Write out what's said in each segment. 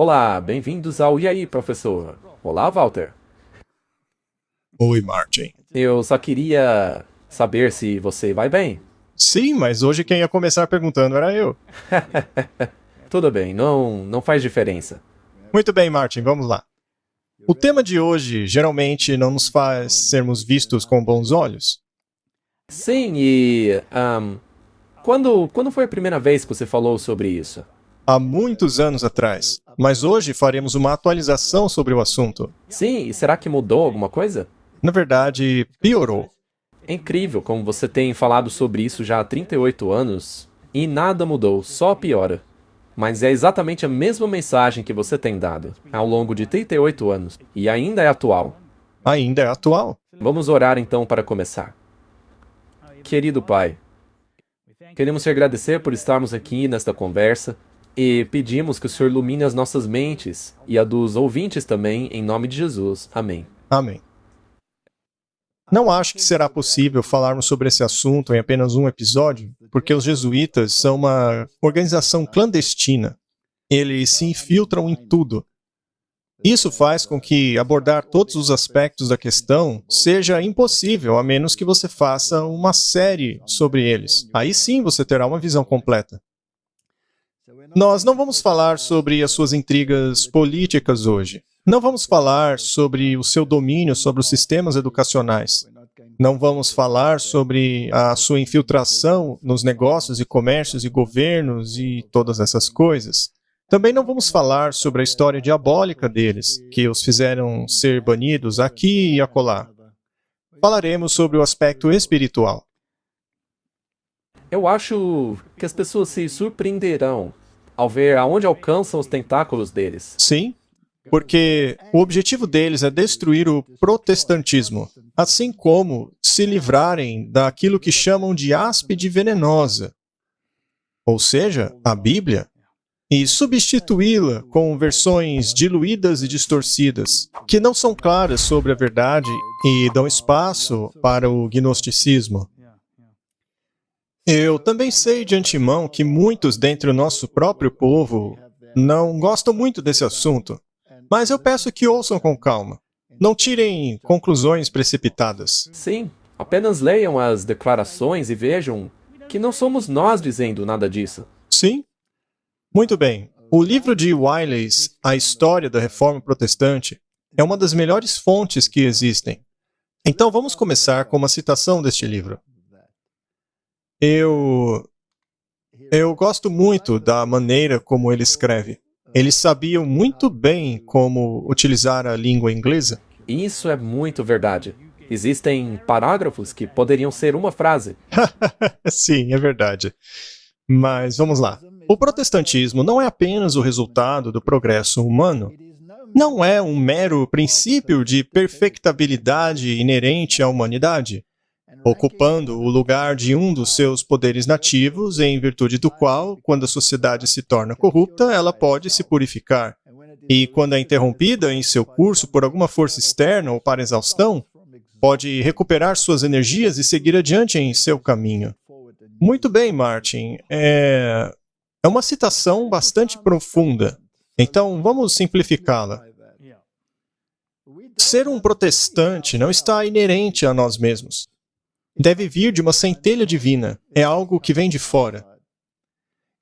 Olá, bem-vindos ao E aí, professor? Olá, Walter. Oi, Martin. Eu só queria saber se você vai bem. Sim, mas hoje quem ia começar perguntando era eu. Tudo bem, não faz diferença. Muito bem, Martin, vamos lá. O tema de hoje geralmente não nos faz sermos vistos com bons olhos. Sim, e... quando foi a primeira vez que você falou sobre isso? Há muitos anos atrás. Mas hoje faremos uma atualização sobre o assunto. Sim, e será que mudou alguma coisa? Na verdade, piorou. É incrível como você tem falado sobre isso já há 38 anos e nada mudou, só piora. Mas é exatamente a mesma mensagem que você tem dado ao longo de 38 anos e ainda é atual. Ainda é atual. Vamos orar então para começar. Querido Pai, queremos te agradecer por estarmos aqui nesta conversa e pedimos que o Senhor ilumine as nossas mentes e a dos ouvintes também, em nome de Jesus. Amém. Amém. Não acho que será possível falarmos sobre esse assunto em apenas um episódio, porque os jesuítas são uma organização clandestina. Eles se infiltram em tudo. Isso faz com que abordar todos os aspectos da questão seja impossível, a menos que você faça uma série sobre eles. Aí sim você terá uma visão completa. Nós não vamos falar sobre as suas intrigas políticas hoje. Não vamos falar sobre o seu domínio sobre os sistemas educacionais. Não vamos falar sobre a sua infiltração nos negócios e comércios e governos e todas essas coisas. Também não vamos falar sobre a história diabólica deles, que os fizeram ser banidos aqui e acolá. Falaremos sobre o aspecto espiritual. Eu acho que as pessoas se surpreenderão ao ver aonde alcançam os tentáculos deles. Sim, porque o objetivo deles é destruir o protestantismo, assim como se livrarem daquilo que chamam de áspide venenosa, ou seja, a Bíblia, e substituí-la com versões diluídas e distorcidas, que não são claras sobre a verdade e dão espaço para o gnosticismo. Eu também sei de antemão que muitos dentre o nosso próprio povo não gostam muito desse assunto, mas eu peço que ouçam com calma. Não tirem conclusões precipitadas. Sim, apenas leiam as declarações e vejam que não somos nós dizendo nada disso. Sim? Muito bem. O livro de Wiley's, A História da Reforma Protestante, é uma das melhores fontes que existem. Então vamos começar com uma citação deste livro. Eu gosto muito da maneira como ele escreve. Eles sabiam muito bem como utilizar a língua inglesa. Isso é muito verdade. Existem parágrafos que poderiam ser uma frase. Sim, é verdade. Mas vamos lá. O protestantismo não é apenas o resultado do progresso humano. Não é um mero princípio de perfectibilidade inerente à humanidade, ocupando o lugar de um dos seus poderes nativos, em virtude do qual, quando a sociedade se torna corrupta, ela pode se purificar. E, quando é interrompida em seu curso por alguma força externa ou para exaustão, pode recuperar suas energias e seguir adiante em seu caminho. Muito bem, Martin. É uma citação bastante profunda. Então, vamos simplificá-la. Ser um protestante não está inerente a nós mesmos. Deve vir de uma centelha divina. É algo que vem de fora.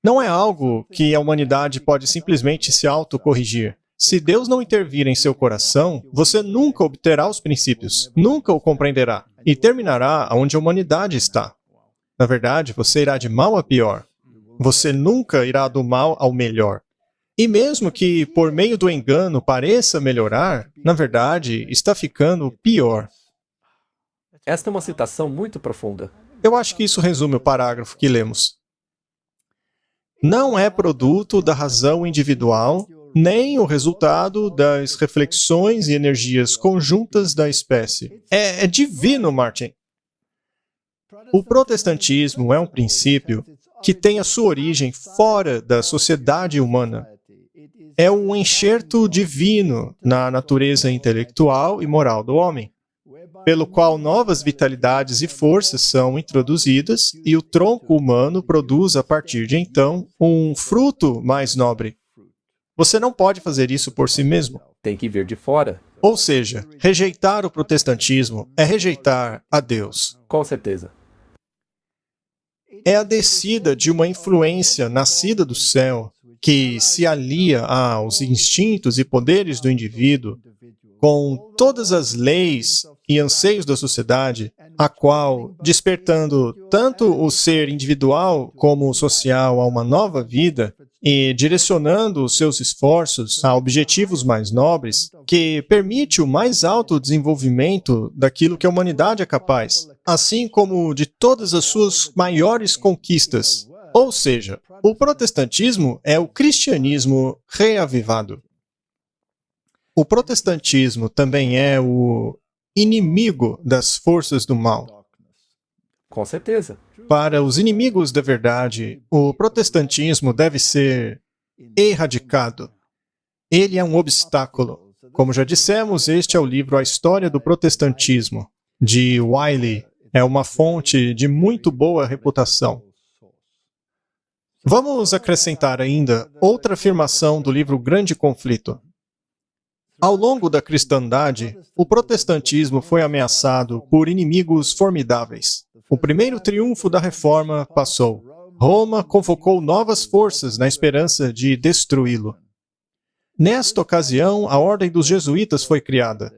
Não é algo que a humanidade pode simplesmente se autocorrigir. Se Deus não intervir em seu coração, você nunca obterá os princípios, nunca o compreenderá, e terminará onde a humanidade está. Na verdade, você irá de mal a pior. Você nunca irá do mal ao melhor. E mesmo que, por meio do engano, pareça melhorar, na verdade, está ficando pior. Esta é uma citação muito profunda. Eu acho que isso resume o parágrafo que lemos. Não é produto da razão individual, nem o resultado das reflexões e energias conjuntas da espécie. É divino, Martin. O protestantismo é um princípio que tem a sua origem fora da sociedade humana. É um enxerto divino na natureza intelectual e moral do homem, pelo qual novas vitalidades e forças são introduzidas e o tronco humano produz, a partir de então, um fruto mais nobre. Você não pode fazer isso por si mesmo. Tem que vir de fora. Ou seja, rejeitar o protestantismo é rejeitar a Deus. Com certeza. É a descida de uma influência nascida do céu que se alia aos instintos e poderes do indivíduo com todas as leis e anseios da sociedade, a qual, despertando tanto o ser individual como o social a uma nova vida e direcionando os seus esforços a objetivos mais nobres, que permite o mais alto desenvolvimento daquilo que a humanidade é capaz, assim como de todas as suas maiores conquistas. Ou seja, o protestantismo é o cristianismo reavivado. O protestantismo também é o inimigo das forças do mal. Com certeza. Para os inimigos da verdade, o protestantismo deve ser erradicado. Ele é um obstáculo. Como já dissemos, este é o livro A História do Protestantismo, de Wiley. É uma fonte de muito boa reputação. Vamos acrescentar ainda outra afirmação do livro Grande Conflito. Ao longo da cristandade, o protestantismo foi ameaçado por inimigos formidáveis. O primeiro triunfo da Reforma passou. Roma convocou novas forças na esperança de destruí-lo. Nesta ocasião, a Ordem dos Jesuítas foi criada.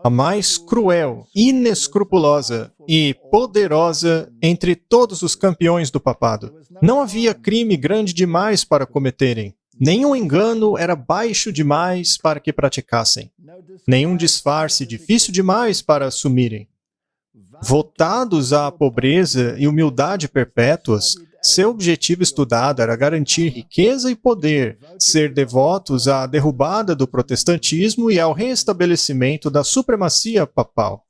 A mais cruel, inescrupulosa e poderosa entre todos os campeões do papado. Não havia crime grande demais para cometerem. Nenhum engano era baixo demais para que praticassem. Nenhum disfarce difícil demais para assumirem. Votados à pobreza e humildade perpétuas, seu objetivo estudado era garantir riqueza e poder, ser devotos à derrubada do protestantismo e ao reestabelecimento da supremacia papal.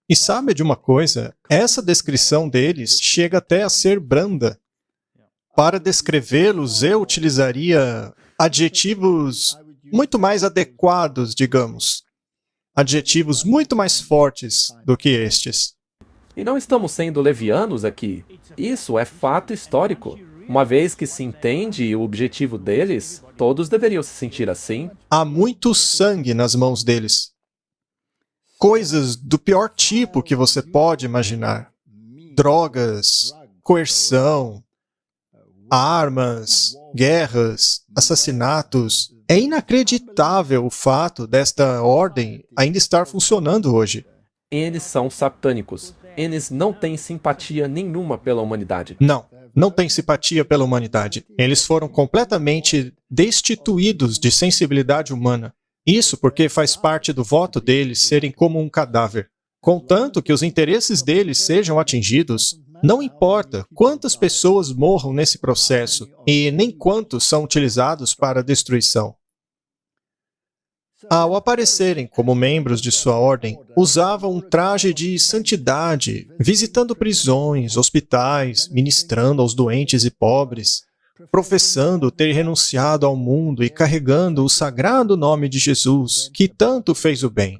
E sabe de uma coisa? Essa descrição deles chega até a ser branda. Para descrevê-los, eu utilizaria adjetivos muito mais adequados, digamos. Adjetivos muito mais fortes do que estes. E não estamos sendo levianos aqui. Isso é fato histórico. Uma vez que se entende o objetivo deles, todos deveriam se sentir assim. Há muito sangue nas mãos deles. Coisas do pior tipo que você pode imaginar. Drogas, coerção, armas, guerras, assassinatos. É inacreditável o fato desta ordem ainda estar funcionando hoje. Eles são satânicos. Eles não têm simpatia nenhuma pela humanidade. Não têm simpatia pela humanidade. Eles foram completamente destituídos de sensibilidade humana. Isso porque faz parte do voto deles serem como um cadáver. Contanto que os interesses deles sejam atingidos, não importa quantas pessoas morram nesse processo e nem quantos são utilizados para a destruição. Ao aparecerem como membros de sua ordem, usavam um traje de santidade, visitando prisões, hospitais, ministrando aos doentes e pobres, professando ter renunciado ao mundo e carregando o sagrado nome de Jesus, que tanto fez o bem.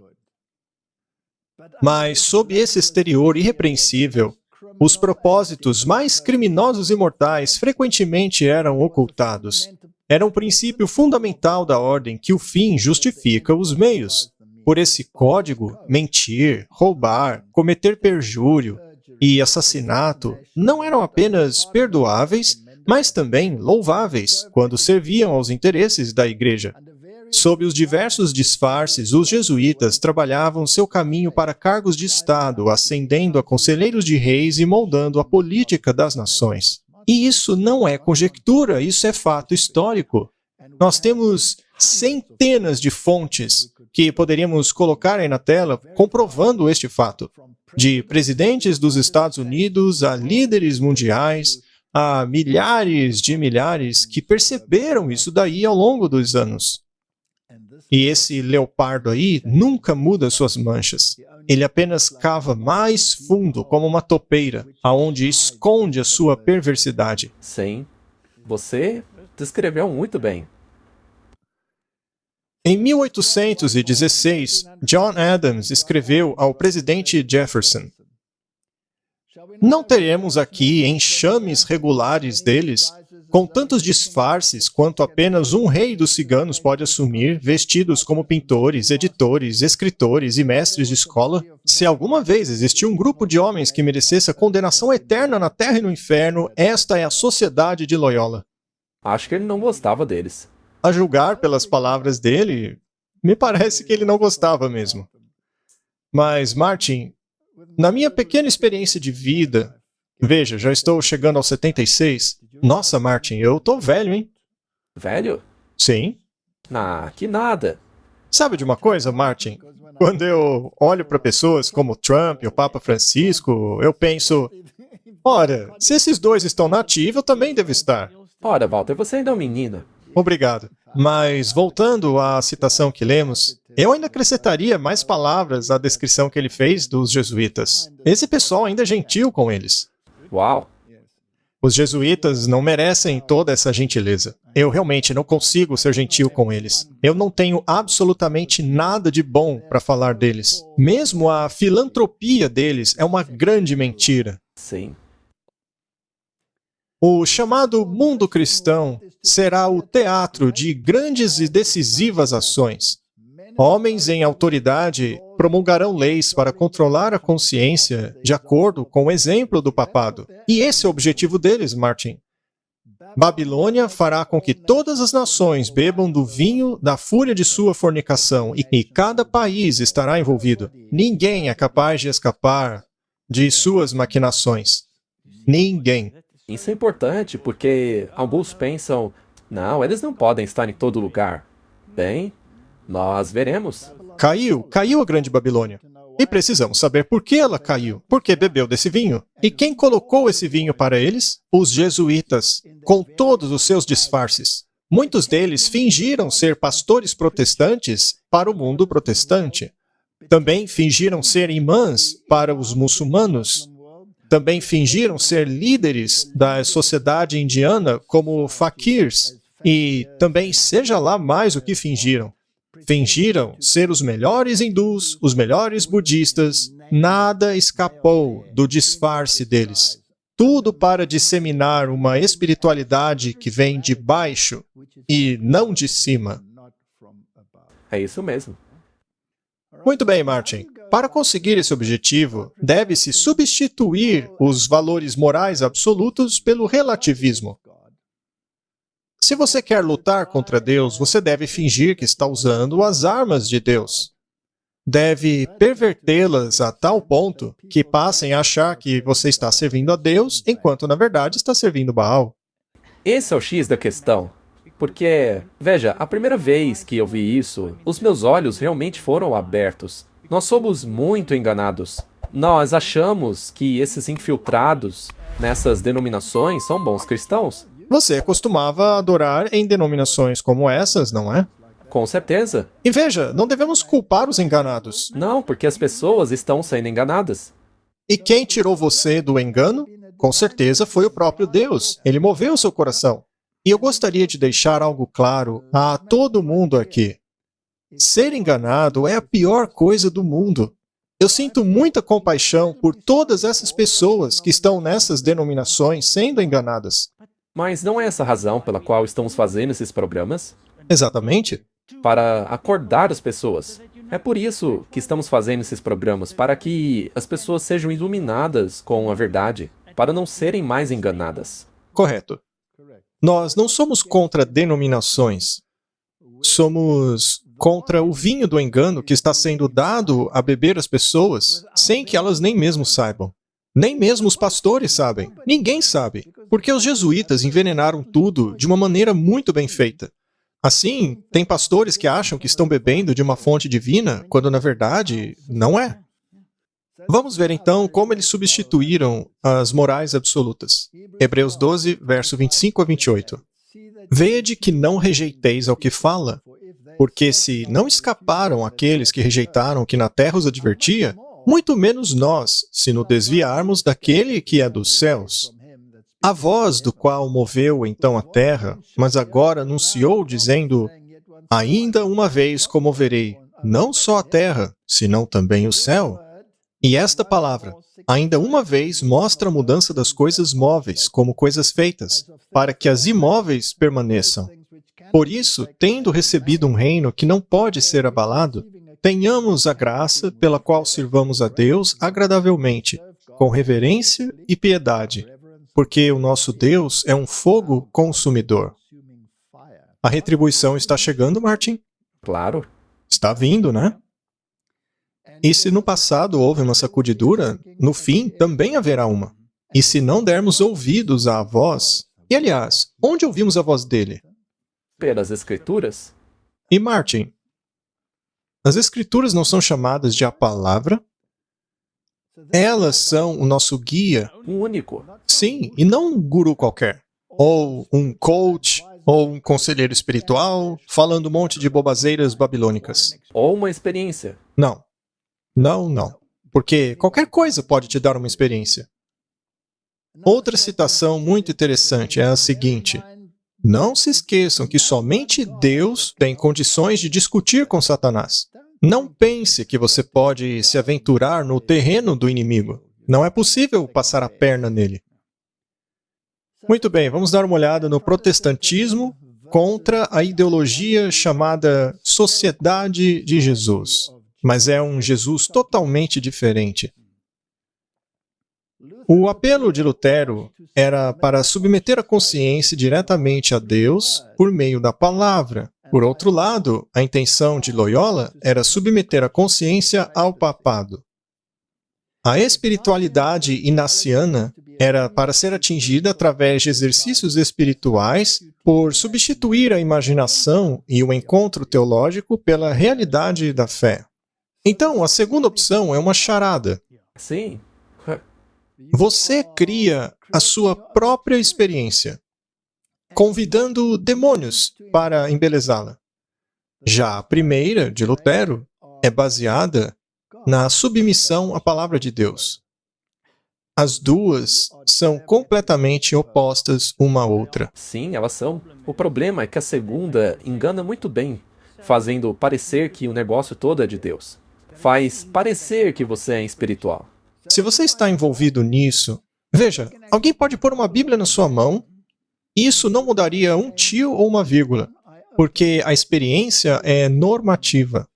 Mas, sob esse exterior irrepreensível, os propósitos mais criminosos e mortais frequentemente eram ocultados. Era um princípio fundamental da ordem que o fim justifica os meios. Por esse código, mentir, roubar, cometer perjúrio e assassinato não eram apenas perdoáveis, mas também louváveis quando serviam aos interesses da Igreja. Sob os diversos disfarces, os jesuítas trabalhavam seu caminho para cargos de Estado, ascendendo a conselheiros de reis e moldando a política das nações. E isso não é conjectura, isso é fato histórico. Nós temos centenas de fontes que poderíamos colocar aí na tela comprovando este fato. De presidentes dos Estados Unidos a líderes mundiais, a milhares de milhares que perceberam isso daí ao longo dos anos. E esse leopardo aí nunca muda suas manchas. Ele apenas cava mais fundo como uma topeira, aonde esconde a sua perversidade. Sim, você descreveu muito bem. Em 1816, John Adams escreveu ao presidente Jefferson: "Não teremos aqui enxames regulares deles, com tantos disfarces quanto apenas um rei dos ciganos pode assumir, vestidos como pintores, editores, escritores e mestres de escola. Se alguma vez existiu um grupo de homens que merecesse a condenação eterna na terra e no inferno, esta é a Sociedade de Loyola. Acho que ele não gostava deles. A julgar pelas palavras dele, me parece que ele não gostava mesmo. Mas, Martin, na minha pequena experiência de vida, veja, já estou chegando aos 76. Nossa, Martin, eu tô velho, hein? Velho? Sim. Que nada. Sabe de uma coisa, Martin? Quando eu olho para pessoas como Trump e o Papa Francisco, eu penso, ora, se esses dois estão na ativa, eu também devo estar. Ora, Walter, você ainda é um menino. Obrigado. Mas, voltando à citação que lemos, eu ainda acrescentaria mais palavras à descrição que ele fez dos jesuítas. Esse pessoal ainda é gentil com eles. Uau! Os jesuítas não merecem toda essa gentileza. Eu realmente não consigo ser gentil com eles. Eu não tenho absolutamente nada de bom para falar deles. Mesmo a filantropia deles é uma grande mentira. Sim. O chamado mundo cristão será o teatro de grandes e decisivas ações. Homens em autoridade promulgarão leis para controlar a consciência de acordo com o exemplo do papado. E esse é o objetivo deles, Martin. Babilônia fará com que todas as nações bebam do vinho da fúria de sua fornicação, e cada país estará envolvido. Ninguém é capaz de escapar de suas maquinações. Ninguém. Isso é importante porque alguns pensam, não, eles não podem estar em todo lugar. Bem, nós veremos. Caiu a grande Babilônia. E precisamos saber por que ela caiu. Por que bebeu desse vinho? E quem colocou esse vinho para eles? Os jesuítas, com todos os seus disfarces. Muitos deles fingiram ser pastores protestantes para o mundo protestante. Também fingiram ser imãs para os muçulmanos. Também fingiram ser líderes da sociedade indiana como faquirs. E também seja lá mais o que fingiram. Fingiram ser os melhores hindus, os melhores budistas. Nada escapou do disfarce deles. Tudo para disseminar uma espiritualidade que vem de baixo e não de cima. É isso mesmo. Muito bem, Martin. Para conseguir esse objetivo, deve-se substituir os valores morais absolutos pelo relativismo. Se você quer lutar contra Deus, você deve fingir que está usando as armas de Deus. Deve pervertê-las a tal ponto que passem a achar que você está servindo a Deus, enquanto na verdade está servindo Baal. Esse é o X da questão. Porque, veja, a primeira vez que eu vi isso, os meus olhos realmente foram abertos. Nós somos muito enganados. Nós achamos que esses infiltrados nessas denominações são bons cristãos. Você costumava adorar em denominações como essas, não é? Com certeza. E veja, não devemos culpar os enganados. Não, porque as pessoas estão sendo enganadas. E quem tirou você do engano? Com certeza foi o próprio Deus. Ele moveu o seu coração. E eu gostaria de deixar algo claro a todo mundo aqui. Ser enganado é a pior coisa do mundo. Eu sinto muita compaixão por todas essas pessoas que estão nessas denominações sendo enganadas. Mas não é essa a razão pela qual estamos fazendo esses programas? Exatamente. Para acordar as pessoas. É por isso que estamos fazendo esses programas, para que as pessoas sejam iluminadas com a verdade, para não serem mais enganadas. Correto. Nós não somos contra denominações. Somos contra o vinho do engano que está sendo dado a beber às pessoas, sem que elas nem mesmo saibam. Nem mesmo os pastores sabem. Ninguém sabe. Porque os jesuítas envenenaram tudo de uma maneira muito bem feita. Assim, tem pastores que acham que estão bebendo de uma fonte divina, quando na verdade não é. Vamos ver então como eles substituíram as morais absolutas. Hebreus 12, verso 25 a 28. Vede que não rejeiteis ao que fala, porque se não escaparam aqueles que rejeitaram o que na terra os advertia, muito menos nós, se nos desviarmos daquele que é dos céus. A voz do qual moveu então a terra, mas agora anunciou, dizendo, ainda uma vez comoverei, não só a terra, senão também o céu. E esta palavra, ainda uma vez, mostra a mudança das coisas móveis como coisas feitas, para que as imóveis permaneçam. Por isso, tendo recebido um reino que não pode ser abalado, tenhamos a graça pela qual sirvamos a Deus agradavelmente, com reverência e piedade, porque o nosso Deus é um fogo consumidor. A retribuição está chegando, Martin? Claro. Está vindo, né? E se no passado houve uma sacudidura, no fim também haverá uma. E se não dermos ouvidos à voz... E, aliás, onde ouvimos a voz dele? Pelas Escrituras? E, Martin, as Escrituras não são chamadas de a palavra? Elas são o nosso guia. Um único. Sim, e não um guru qualquer. Ou um coach, ou um conselheiro espiritual, falando um monte de bobazeiras babilônicas. Ou uma experiência. Não. Não, não. Porque qualquer coisa pode te dar uma experiência. Outra citação muito interessante é a seguinte: não se esqueçam que somente Deus tem condições de discutir com Satanás. Não pense que você pode se aventurar no terreno do inimigo. Não é possível passar a perna nele. Muito bem, vamos dar uma olhada no protestantismo contra a ideologia chamada Sociedade de Jesus. Mas é um Jesus totalmente diferente. O apelo de Lutero era para submeter a consciência diretamente a Deus por meio da palavra. Por outro lado, a intenção de Loyola era submeter a consciência ao papado. A espiritualidade inaciana era para ser atingida através de exercícios espirituais por substituir a imaginação e o encontro teológico pela realidade da fé. Então, a segunda opção é uma charada. Sim. Você cria a sua própria experiência, convidando demônios para embelezá-la. Já a primeira, de Lutero, é baseada na submissão à palavra de Deus. As duas são completamente opostas uma à outra. Sim, elas são. O problema é que a segunda engana muito bem, fazendo parecer que o negócio todo é de Deus. Faz parecer que você é espiritual. Se você está envolvido nisso, veja, alguém pode pôr uma Bíblia na sua mão, e isso não mudaria um tio ou uma vírgula, porque a experiência é normativa.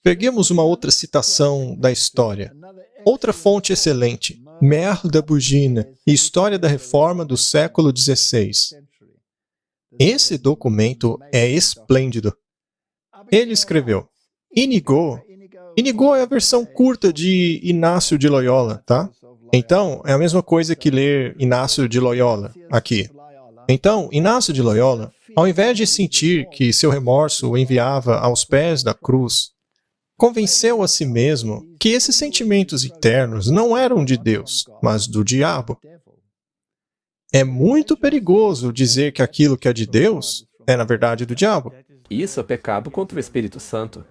Peguemos uma outra citação da história. Outra fonte excelente, Merle de Bugine, História da Reforma do século XVI. Esse documento é esplêndido. Ele escreveu: Inigo é a versão curta de Inácio de Loyola, tá? Então, é a mesma coisa que ler Inácio de Loyola aqui. Então, Inácio de Loyola, ao invés de sentir que seu remorso o enviava aos pés da cruz, convenceu a si mesmo que esses sentimentos internos não eram de Deus, mas do diabo. É muito perigoso dizer que aquilo que é de Deus é, na verdade, do diabo. Isso é pecado contra o Espírito Santo.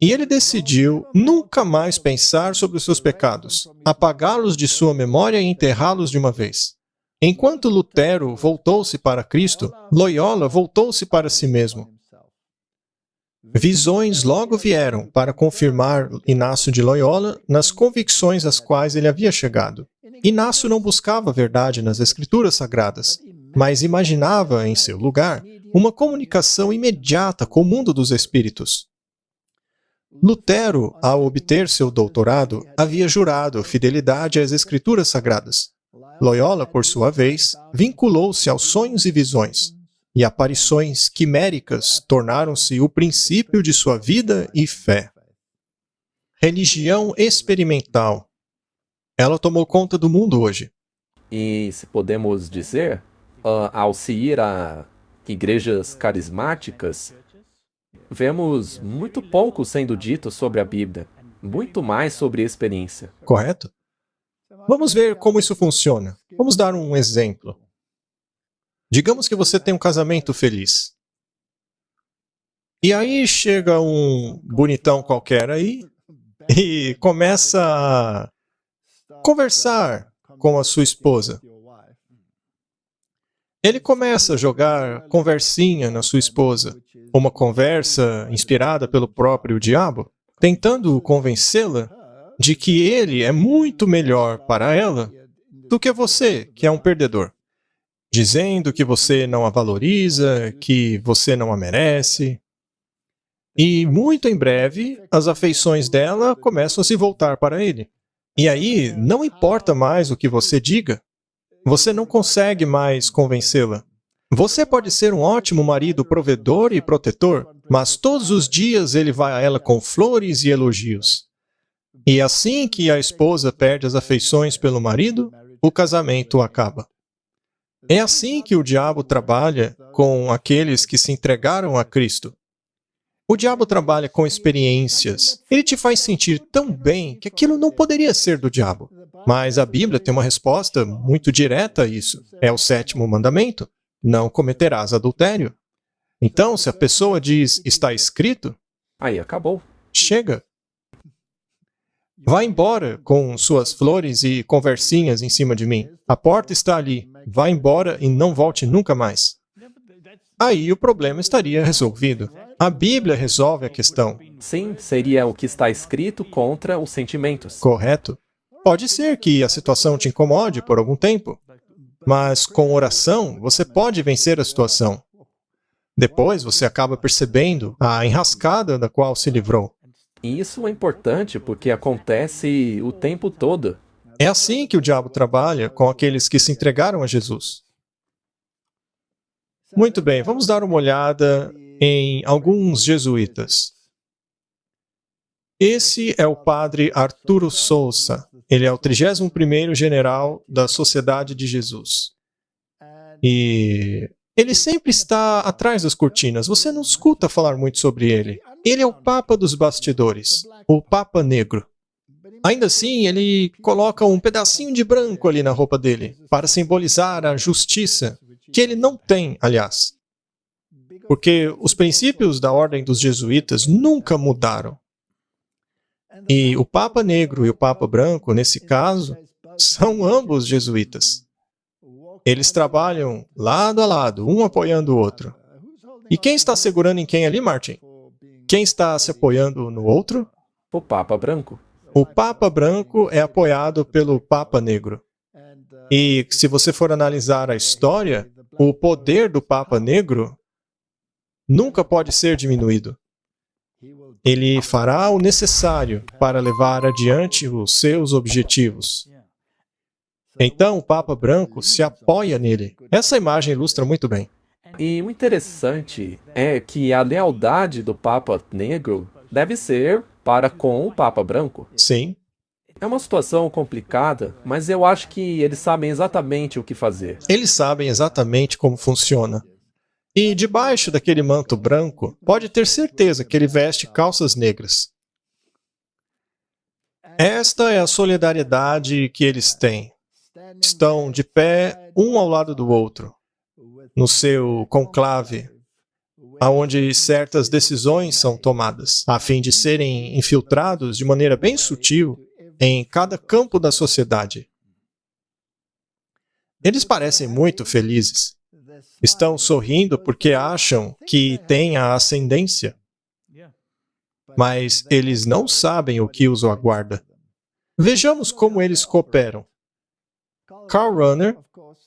E ele decidiu nunca mais pensar sobre os seus pecados, apagá-los de sua memória e enterrá-los de uma vez. Enquanto Lutero voltou-se para Cristo, Loyola voltou-se para si mesmo. Visões logo vieram para confirmar Inácio de Loyola nas convicções às quais ele havia chegado. Inácio não buscava a verdade nas Escrituras Sagradas, mas imaginava, em seu lugar, uma comunicação imediata com o mundo dos espíritos. Lutero, ao obter seu doutorado, havia jurado fidelidade às Escrituras Sagradas. Loyola, por sua vez, vinculou-se aos sonhos e visões, e aparições quiméricas tornaram-se o princípio de sua vida e fé. Religião experimental. Ela tomou conta do mundo hoje. E se podemos dizer, ao se ir a igrejas carismáticas, vemos muito pouco sendo dito sobre a Bíblia, muito mais sobre experiência. Correto? Vamos ver como isso funciona. Vamos dar um exemplo. Digamos que você tem um casamento feliz. E aí chega um bonitão qualquer aí e começa a conversar com a sua esposa. Ele começa a jogar conversinha na sua esposa, uma conversa inspirada pelo próprio diabo. tentando convencê-la de que ele é muito melhor para ela do que você, que é um perdedor. Dizendo que você não a valoriza, que você não a merece. E muito em breve, as afeições dela começam a se voltar para ele. E aí, não importa mais o que você diga, você não consegue mais convencê-la. Você pode ser um ótimo marido provedor e protetor, mas todos os dias ele vai a ela com flores e elogios. E assim que a esposa perde as afeições pelo marido, o casamento acaba. É assim que o diabo trabalha com aqueles que se entregaram a Cristo. O diabo trabalha com experiências. Ele te faz sentir tão bem que aquilo não poderia ser do diabo. Mas a Bíblia tem uma resposta muito direta a isso. É o 7º mandamento. Não cometerás adultério. Então, se a pessoa diz, está escrito, Aí acabou. chega. Vá embora com suas flores e conversinhas em cima de mim. A porta está ali. Vá embora e não volte nunca mais. Aí o problema estaria resolvido. A Bíblia resolve a questão. Sim, seria o que está escrito contra os sentimentos. Correto? Pode ser que a situação te incomode por algum tempo, mas com oração você pode vencer a situação. Depois você acaba percebendo a enrascada da qual se livrou. E isso é importante porque acontece o tempo todo. É assim que o diabo trabalha com aqueles que se entregaram a Jesus. Muito bem, vamos dar uma olhada em alguns jesuítas. Esse é o padre Arturo Sousa. Ele é o 31º general da Sociedade de Jesus. E ele sempre está atrás das cortinas. Você não escuta falar muito sobre ele. Ele é o Papa dos bastidores, o Papa Negro. Ainda assim, ele coloca um pedacinho de branco ali na roupa dele, para simbolizar a justiça, que ele não tem, aliás. Porque os princípios da ordem dos jesuítas nunca mudaram. E o Papa Negro e o Papa Branco, nesse caso, são ambos jesuítas. Eles trabalham lado a lado, um apoiando o outro. E quem está segurando em quem ali, Martin? Quem está se apoiando no outro? O Papa Branco. O Papa Branco é apoiado pelo Papa Negro. E se você for analisar a história, o poder do Papa Negro nunca pode ser diminuído. Ele fará o necessário para levar adiante os seus objetivos. Então, o Papa Branco se apoia nele. Essa imagem ilustra muito bem. E o interessante é que a lealdade do Papa Negro deve ser para com o Papa Branco. Sim, É uma situação complicada, mas eu acho que eles sabem exatamente o que fazer. eles sabem exatamente como funciona. E debaixo daquele manto branco, pode ter certeza que ele veste calças negras. Esta é a solidariedade que eles têm. Estão de pé, um ao lado do outro, no seu conclave, aonde certas decisões são tomadas, a fim de serem infiltrados de maneira bem sutil em cada campo da sociedade. Eles parecem muito felizes. Estão sorrindo porque acham que têm a ascendência, mas eles não sabem o que os aguarda. Vejamos como eles cooperam. Karl Rahner,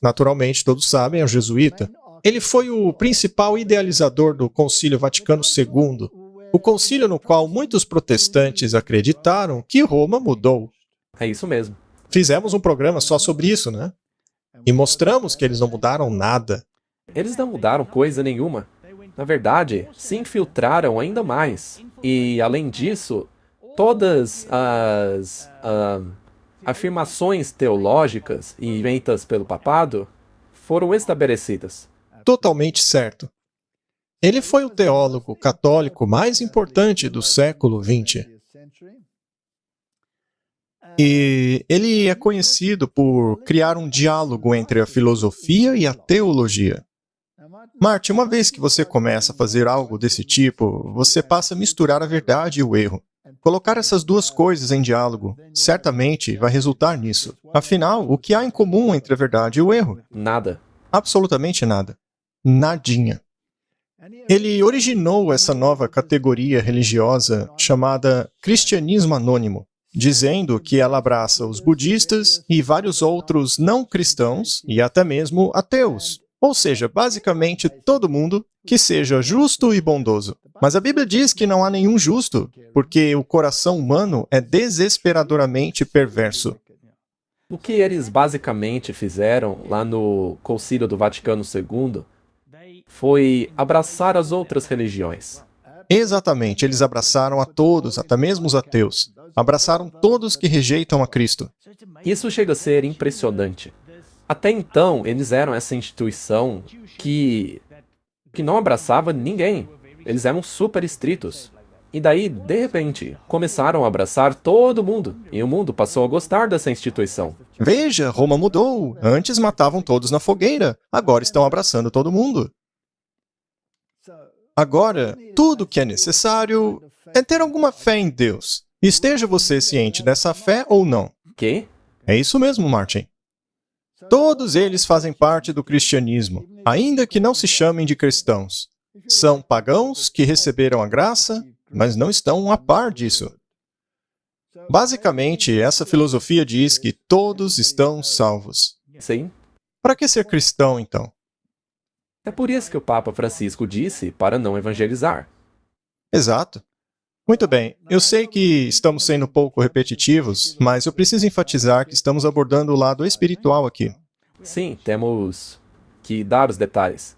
naturalmente todos sabem, é um jesuíta. Ele foi o principal idealizador do Concílio Vaticano II, o concílio no qual muitos protestantes acreditaram que Roma mudou. É isso mesmo. Fizemos um programa só sobre isso, né? E mostramos que eles não mudaram nada. Eles não mudaram coisa nenhuma. Na verdade, se infiltraram ainda mais. E, além disso, todas as afirmações teológicas inventas pelo papado foram estabelecidas. Totalmente certo. Ele foi o teólogo católico mais importante do século XX. E ele é conhecido por criar um diálogo entre a filosofia e a teologia. Martin, uma vez que você começa a fazer algo desse tipo, você passa a misturar a verdade e o erro. Colocar essas duas coisas em diálogo certamente vai resultar nisso. Afinal, o que há em comum entre a verdade e o erro? Nada. Absolutamente nada. Nadinha. Ele originou essa nova categoria religiosa chamada cristianismo anônimo, dizendo que ela abraça os budistas e vários outros não cristãos e até mesmo ateus. Ou seja, basicamente todo mundo que seja justo e bondoso. Mas a Bíblia diz que não há nenhum justo, porque o coração humano é desesperadoramente perverso. O que eles basicamente fizeram lá no Concílio do Vaticano II foi abraçar as outras religiões. Exatamente, eles abraçaram a todos, até mesmo os ateus. Abraçaram todos que rejeitam a Cristo. Isso chega a ser impressionante. Até então, eles eram essa instituição que não abraçava ninguém. Eles eram super estritos. E daí, de repente, começaram a abraçar todo mundo. E o mundo passou a gostar dessa instituição. Veja, Roma mudou. Antes matavam todos na fogueira. Agora estão abraçando todo mundo. Agora, tudo que é necessário é ter alguma fé em Deus. Esteja você ciente dessa fé ou não. Que? É isso mesmo, Martin. Todos eles fazem parte do cristianismo, ainda que não se chamem de cristãos. São pagãos que receberam a graça, mas não estão a par disso. Basicamente, essa filosofia diz que todos estão salvos. Sim. Para que ser cristão, então? É por isso que o Papa Francisco disse para não evangelizar. Exato. Muito bem, eu sei que estamos sendo um pouco repetitivos, mas eu preciso enfatizar que estamos abordando o lado espiritual aqui. Sim, temos que dar os detalhes.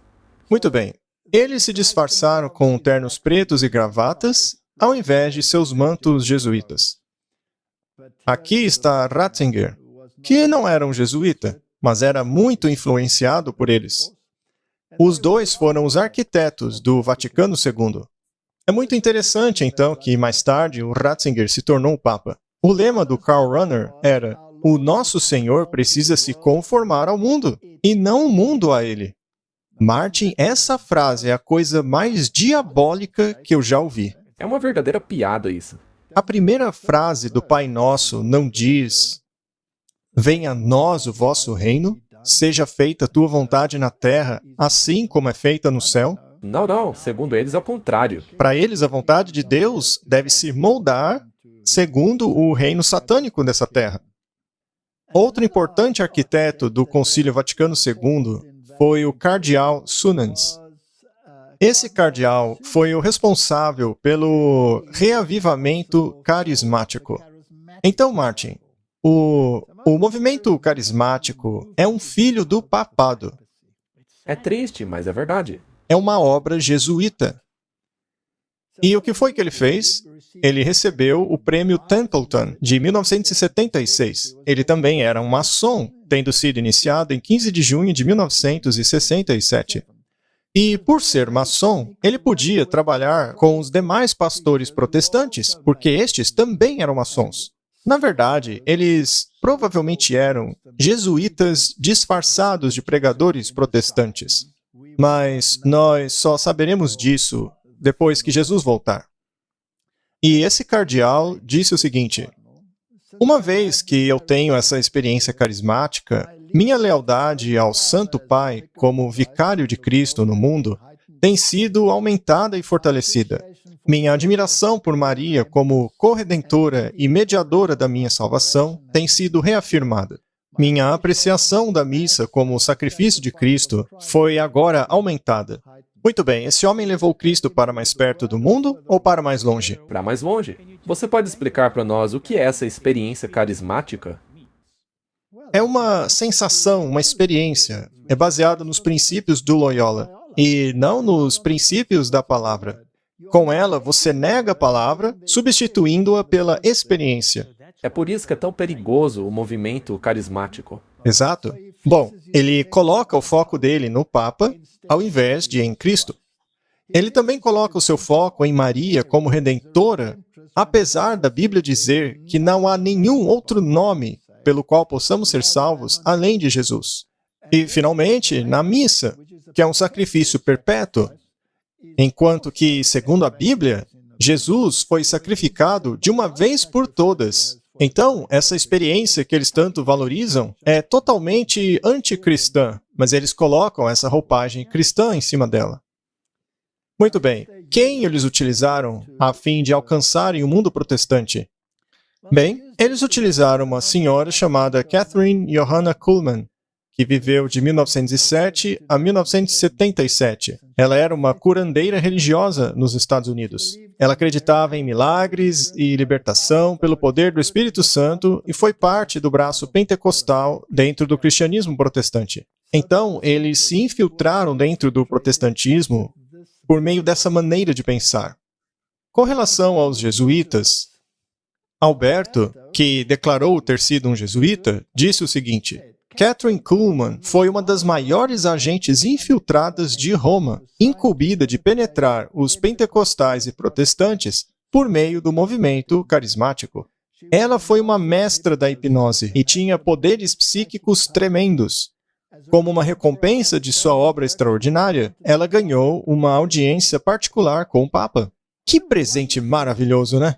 Muito bem. Eles se disfarçaram com ternos pretos e gravatas, ao invés de seus mantos jesuítas. Aqui está Ratzinger, que não era um jesuíta, mas era muito influenciado por eles. Os dois foram os arquitetos do Vaticano II. É muito interessante, então, que mais tarde o Ratzinger se tornou o Papa. O lema do Karl Rahner era: o nosso Senhor precisa se conformar ao mundo, e não o mundo a ele. Martin, essa frase é a coisa mais diabólica que eu já ouvi. É uma verdadeira piada isso. A primeira frase do Pai Nosso não diz: venha a nós o vosso reino, seja feita a tua vontade na terra, assim como é feita no céu. Não. Segundo eles, é o contrário. Para eles, a vontade de Deus deve se moldar segundo o reino satânico dessa terra. Outro importante arquiteto do Concílio Vaticano II foi o cardeal Sunans. Esse cardeal foi o responsável pelo reavivamento carismático. Então, Martin, o movimento carismático é um filho do papado. É triste, mas é verdade. É uma obra jesuíta. E o que foi que ele fez? Ele recebeu o prêmio Templeton, de 1976. Ele também era um maçom, tendo sido iniciado em 15 de junho de 1967. E, por ser maçom, ele podia trabalhar com os demais pastores protestantes, porque estes também eram maçons. Na verdade, eles provavelmente eram jesuítas disfarçados de pregadores protestantes. Mas nós só saberemos disso depois que Jesus voltar. E esse cardeal disse o seguinte: uma vez que eu tenho essa experiência carismática, minha lealdade ao Santo Pai como vicário de Cristo no mundo tem sido aumentada e fortalecida. Minha admiração por Maria como corredentora e mediadora da minha salvação tem sido reafirmada. Minha apreciação da missa como sacrifício de Cristo foi agora aumentada. Muito bem, esse homem levou Cristo para mais perto do mundo ou para mais longe? Para mais longe. Você pode explicar para nós o que é essa experiência carismática? É uma sensação, uma experiência. É baseada nos princípios do Loyola e não nos princípios da palavra. Com ela, você nega a palavra, substituindo-a pela experiência. É por isso que é tão perigoso o movimento carismático. Exato. Bom, ele coloca o foco dele no Papa, ao invés de em Cristo. Ele também coloca o seu foco em Maria como redentora, apesar da Bíblia dizer que não há nenhum outro nome pelo qual possamos ser salvos além de Jesus. E, finalmente, na missa, que é um sacrifício perpétuo, enquanto que, segundo a Bíblia, Jesus foi sacrificado de uma vez por todas. Então, essa experiência que eles tanto valorizam é totalmente anticristã, mas eles colocam essa roupagem cristã em cima dela. Muito bem. Quem eles utilizaram a fim de alcançarem o mundo protestante? Bem, eles utilizaram uma senhora chamada Catherine Johanna Kuhlman, que viveu de 1907 a 1977. Ela era uma curandeira religiosa nos Estados Unidos. Ela acreditava em milagres e libertação pelo poder do Espírito Santo e foi parte do braço pentecostal dentro do cristianismo protestante. Então, eles se infiltraram dentro do protestantismo por meio dessa maneira de pensar. Com relação aos jesuítas, Alberto, que declarou ter sido um jesuíta, disse o seguinte: Catherine Kuhlman foi uma das maiores agentes infiltradas de Roma, incumbida de penetrar os pentecostais e protestantes por meio do movimento carismático. Ela foi uma mestra da hipnose e tinha poderes psíquicos tremendos. Como uma recompensa de sua obra extraordinária, ela ganhou uma audiência particular com o Papa. Que presente maravilhoso, né?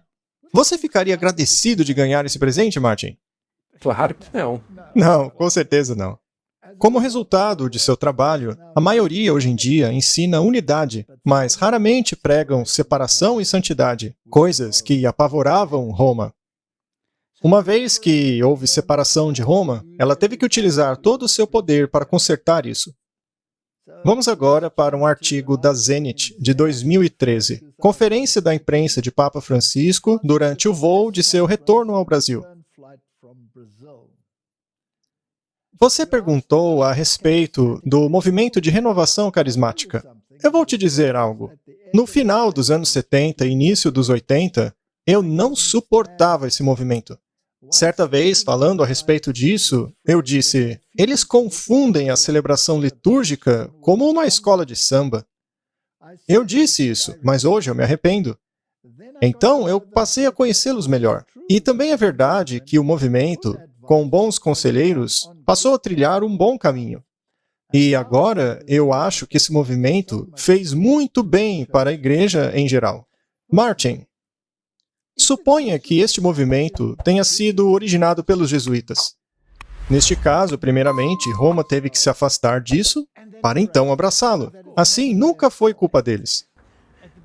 Você ficaria agradecido de ganhar esse presente, Martin? Claro que não. Não, com certeza não. Como resultado de seu trabalho, a maioria hoje em dia ensina unidade, mas raramente pregam separação e santidade, coisas que apavoravam Roma. Uma vez que houve separação de Roma, ela teve que utilizar todo o seu poder para consertar isso. Vamos agora para um artigo da Zenit, de 2013, Conferência da Imprensa de Papa Francisco durante o voo de seu retorno ao Brasil. Você perguntou a respeito do movimento de renovação carismática. Eu vou te dizer algo. No final dos anos 70 e início dos 80, eu não suportava esse movimento. Certa vez, falando a respeito disso, eu disse: eles confundem a celebração litúrgica como uma escola de samba. Eu disse isso, mas hoje eu me arrependo. Então, eu passei a conhecê-los melhor. E também é verdade que o movimento, com bons conselheiros, passou a trilhar um bom caminho. E agora, eu acho que esse movimento fez muito bem para a igreja em geral. Martin, suponha que este movimento tenha sido originado pelos jesuítas. Neste caso, primeiramente, Roma teve que se afastar disso para então abraçá-lo. Assim, nunca foi culpa deles.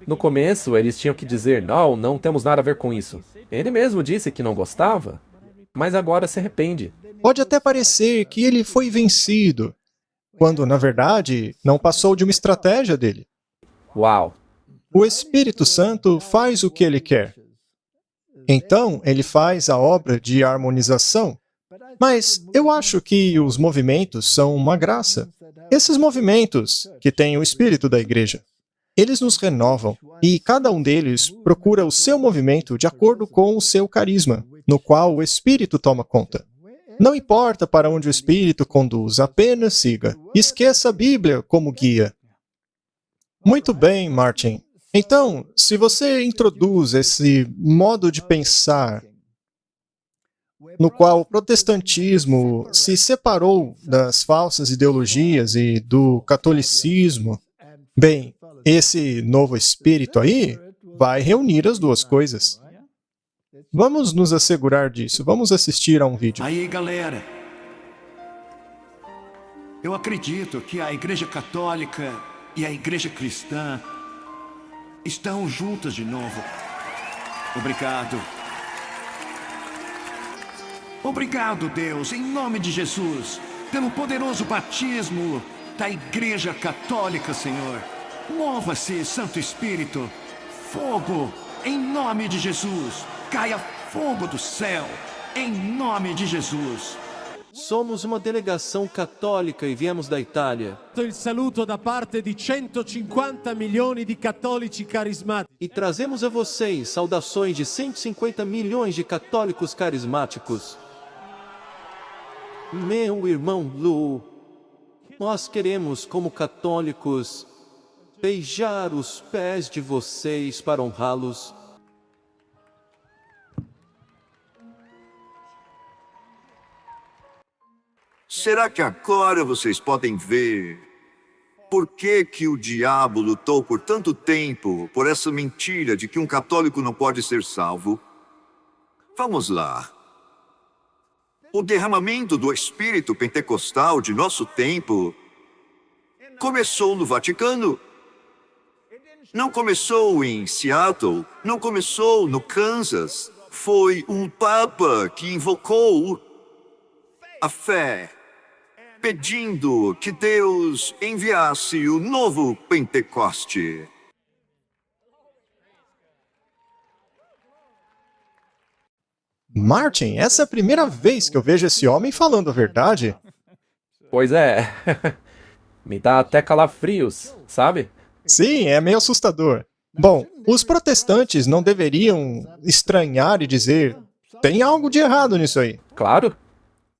No começo, eles tinham que dizer, não, não temos nada a ver com isso. Ele mesmo disse que não gostava, mas agora se arrepende. Pode até parecer que ele foi vencido, quando, na verdade, não passou de uma estratégia dele. Uau! O Espírito Santo faz o que ele quer. Então, ele faz a obra de harmonização. Mas eu acho que os movimentos são uma graça. Esses movimentos, que têm o espírito da igreja, eles nos renovam, e cada um deles procura o seu movimento de acordo com o seu carisma, no qual o Espírito toma conta. Não importa para onde o Espírito conduz, apenas siga. Esqueça a Bíblia como guia. Muito bem, Martin. Então, se você introduz esse modo de pensar no qual o protestantismo se separou das falsas ideologias e do catolicismo, bem, esse novo espírito aí vai reunir as duas coisas. Vamos nos assegurar disso. Vamos assistir a um vídeo. Aí, galera, eu acredito que a Igreja Católica e a Igreja Cristã estão juntas de novo. Obrigado. Obrigado, Deus, em nome de Jesus, pelo poderoso batismo da Igreja Católica, Senhor. Mova-se, Santo Espírito. Fogo, em nome de Jesus. Caia fogo do céu, em nome de Jesus. Somos uma delegação católica e viemos da Itália. Il saluto da parte di 150 milioni di cattolici carismatici. E trazemos a vocês saudações de 150 milhões de católicos carismáticos. Meu irmão Lu, nós queremos, como católicos, beijar os pés de vocês para honrá-los. Será que agora vocês podem ver por que o diabo lutou por tanto tempo por essa mentira de que um católico não pode ser salvo? Vamos lá. O derramamento do Espírito Pentecostal de nosso tempo começou no Vaticano. Não começou em Seattle, não começou no Kansas. Foi um Papa que invocou a fé, pedindo que Deus enviasse o novo Pentecoste. Martin, essa é a primeira vez que eu vejo esse homem falando a verdade. Pois é. Me dá até calafrios, sabe? Sim, é meio assustador. Bom, os protestantes não deveriam estranhar e dizer: tem algo de errado nisso aí. Claro.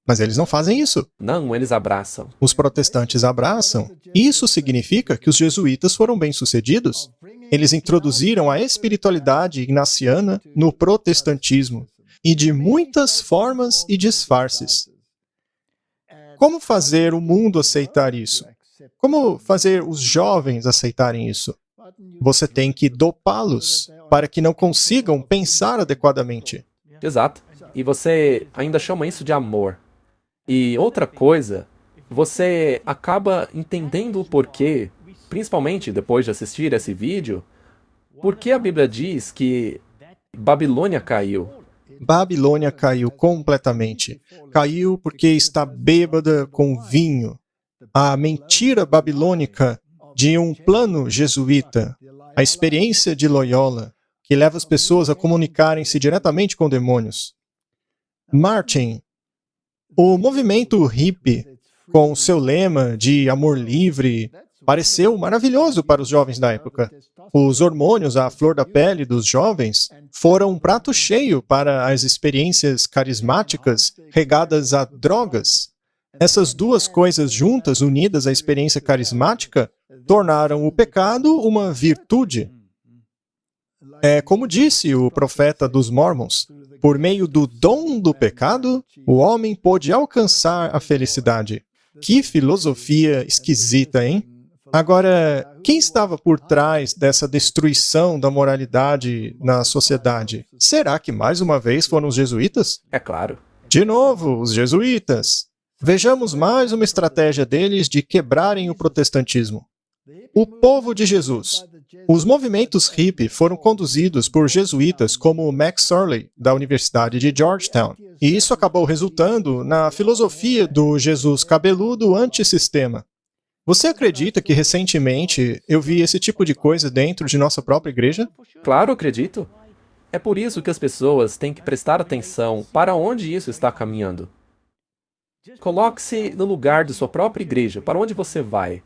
Mas eles não fazem isso. Não, eles abraçam. Os protestantes abraçam. Isso significa que os jesuítas foram bem-sucedidos. Eles introduziram a espiritualidade ignaciana no protestantismo, e de muitas formas e disfarces. Como fazer o mundo aceitar isso? Como fazer os jovens aceitarem isso? Você tem que dopá-los para que não consigam pensar adequadamente. Exato. E você ainda chama isso de amor. E outra coisa, você acaba entendendo o porquê, principalmente depois de assistir esse vídeo, por que a Bíblia diz que Babilônia caiu. Babilônia caiu completamente. Caiu porque está bêbada com vinho. A mentira babilônica de um plano jesuíta, a experiência de Loyola, que leva as pessoas a comunicarem-se diretamente com demônios. Martin, o movimento hippie, com seu lema de amor livre, pareceu maravilhoso para os jovens da época. Os hormônios à flor da pele dos jovens foram um prato cheio para as experiências carismáticas regadas a drogas. Essas duas coisas juntas, unidas à experiência carismática, tornaram o pecado uma virtude. É como disse o profeta dos Mormons: por meio do dom do pecado, o homem pôde alcançar a felicidade. Que filosofia esquisita, hein? Agora, quem estava por trás dessa destruição da moralidade na sociedade? Será que mais uma vez foram os jesuítas? É claro. De novo, os jesuítas. Vejamos mais uma estratégia deles de quebrarem o protestantismo. O povo de Jesus. Os movimentos hippie foram conduzidos por jesuítas como Max Surley, da Universidade de Georgetown. E isso acabou resultando na filosofia do Jesus cabeludo antissistema. Você acredita que recentemente eu vi esse tipo de coisa dentro de nossa própria igreja? Claro, acredito. É por isso que as pessoas têm que prestar atenção para onde isso está caminhando. Coloque-se no lugar de sua própria igreja, para onde você vai.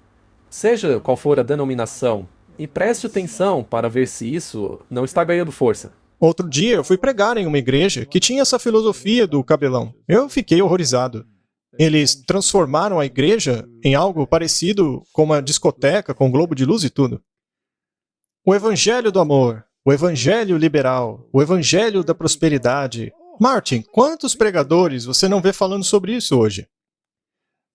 Seja qual for a denominação, e preste atenção para ver se isso não está ganhando força. Outro dia eu fui pregar em uma igreja que tinha essa filosofia do cabelão. Eu fiquei horrorizado. Eles transformaram a igreja em algo parecido com uma discoteca com globo de luz e tudo. O evangelho do amor, o evangelho liberal, o evangelho da prosperidade. Martin, quantos pregadores você não vê falando sobre isso hoje?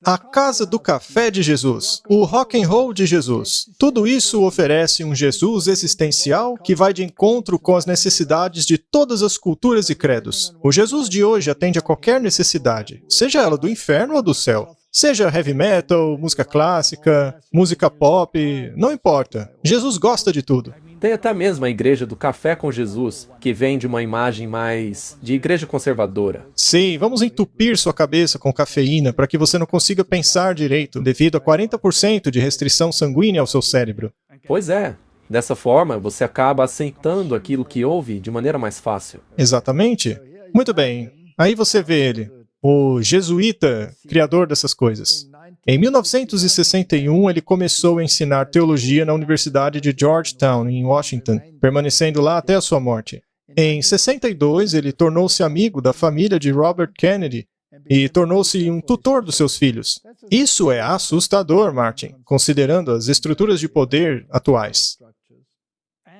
A casa do café de Jesus, o rock and roll de Jesus, tudo isso oferece um Jesus existencial que vai de encontro com as necessidades de todas as culturas e credos. O Jesus de hoje atende a qualquer necessidade, seja ela do inferno ou do céu. Seja heavy metal, música clássica, música pop, não importa. Jesus gosta de tudo. Tem até mesmo a igreja do Café com Jesus, que vem de uma imagem mais de igreja conservadora. Sim, vamos entupir sua cabeça com cafeína para que você não consiga pensar direito, devido a 40% de restrição sanguínea ao seu cérebro. Pois é. Dessa forma, você acaba aceitando aquilo que ouve de maneira mais fácil. Exatamente. Muito bem. Aí você vê ele, o jesuíta, criador dessas coisas. Em 1961, ele começou a ensinar teologia na Universidade de Georgetown, em Washington, permanecendo lá até a sua morte. Em 62, ele tornou-se amigo da família de Robert Kennedy e tornou-se um tutor dos seus filhos. Isso é assustador, Martin, considerando as estruturas de poder atuais.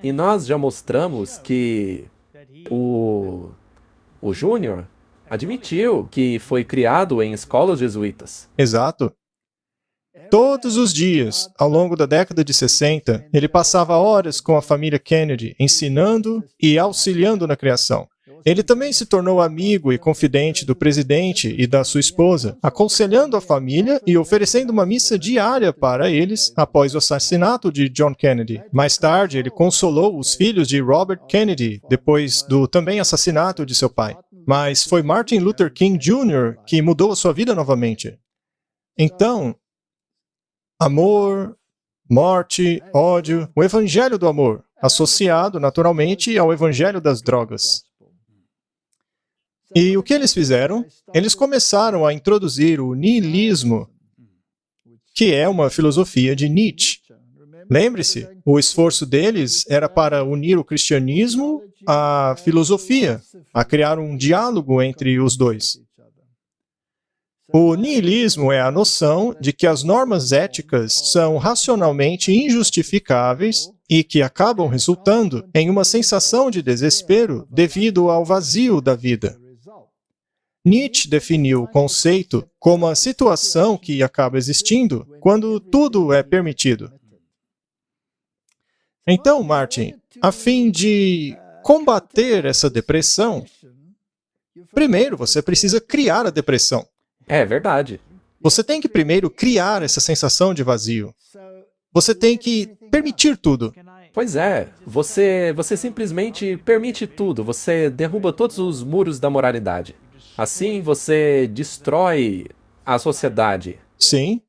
E nós já mostramos que o Júnior admitiu que foi criado em escolas jesuítas. Exato. Todos os dias, ao longo da década de 60, ele passava horas com a família Kennedy, ensinando e auxiliando na criação. Ele também se tornou amigo e confidente do presidente e da sua esposa, aconselhando a família e oferecendo uma missa diária para eles após o assassinato de John Kennedy. Mais tarde, ele consolou os filhos de Robert Kennedy depois do também assassinato de seu pai. Mas foi Martin Luther King Jr. que mudou a sua vida novamente. Então, amor, morte, ódio, o evangelho do amor, associado naturalmente ao evangelho das drogas. E o que eles fizeram? Eles começaram a introduzir o niilismo, que é uma filosofia de Nietzsche. Lembre-se, o esforço deles era para unir o cristianismo à filosofia, a criar um diálogo entre os dois. O niilismo é a noção de que as normas éticas são racionalmente injustificáveis e que acabam resultando em uma sensação de desespero devido ao vazio da vida. Nietzsche definiu o conceito como a situação que acaba existindo quando tudo é permitido. Então, Martin, a fim de combater essa depressão, primeiro você precisa criar a depressão. É verdade. Você tem que primeiro criar essa sensação de vazio. Você tem que permitir tudo. Pois é, você simplesmente permite tudo, você derruba todos os muros da moralidade. Assim você destrói a sociedade. Sim.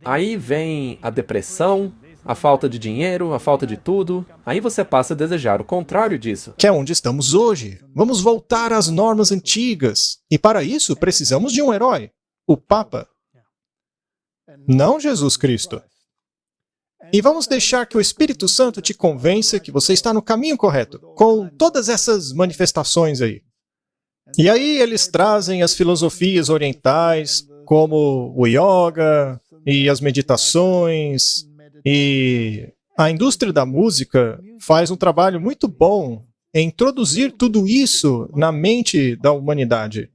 Aí vem a depressão, a falta de dinheiro, a falta de tudo. Aí você passa a desejar o contrário disso. Que é onde estamos hoje. Vamos voltar às normas antigas. E para isso precisamos de um herói, o Papa. Não Jesus Cristo. E vamos deixar que o Espírito Santo te convença que você está no caminho correto, com todas essas manifestações aí. E aí eles trazem as filosofias orientais, como o yoga e as meditações, e a indústria da música faz um trabalho muito bom em introduzir tudo isso na mente da humanidade.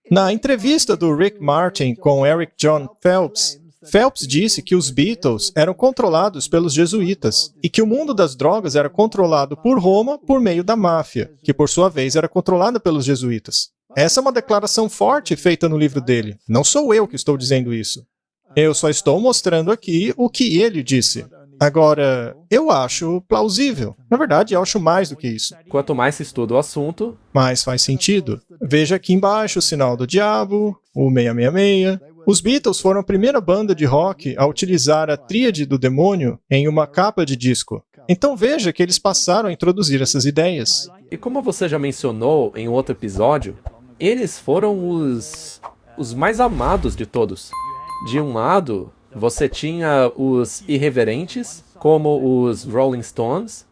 Na entrevista do Rick Martin com Eric John Phelps, Phelps disse que os Beatles eram controlados pelos jesuítas e que o mundo das drogas era controlado por Roma por meio da máfia, que por sua vez era controlada pelos jesuítas. Essa é uma declaração forte feita no livro dele. Não sou eu que estou dizendo isso. Eu só estou mostrando aqui o que ele disse. Agora, eu acho plausível. Na verdade, eu acho mais do que isso. Quanto mais se estuda o assunto, mais faz sentido. Veja aqui embaixo o sinal do diabo, o 666. Os Beatles foram a primeira banda de rock a utilizar a tríade do demônio em uma capa de disco. Então veja que eles passaram a introduzir essas ideias. E como você já mencionou em outro episódio, eles foram os mais amados de todos. De um lado, você tinha os irreverentes, como os Rolling Stones,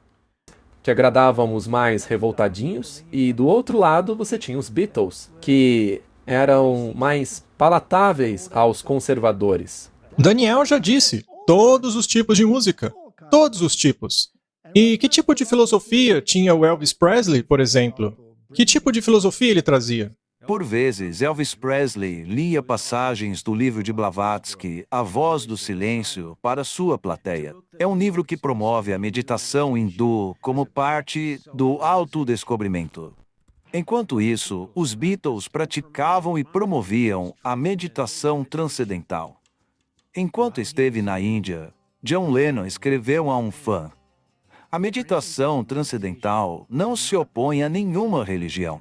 que agradavam os mais revoltadinhos, e do outro lado você tinha os Beatles, que eram mais palatáveis aos conservadores. Daniel já disse, todos os tipos de música. Todos os tipos. E que tipo de filosofia tinha o Elvis Presley, por exemplo? Que tipo de filosofia ele trazia? Por vezes, Elvis Presley lia passagens do livro de Blavatsky, A Voz do Silêncio, para sua plateia. É um livro que promove a meditação hindu como parte do autodescobrimento. Enquanto isso, os Beatles praticavam e promoviam a meditação transcendental. Enquanto esteve na Índia, John Lennon escreveu a um fã: a meditação transcendental não se opõe a nenhuma religião.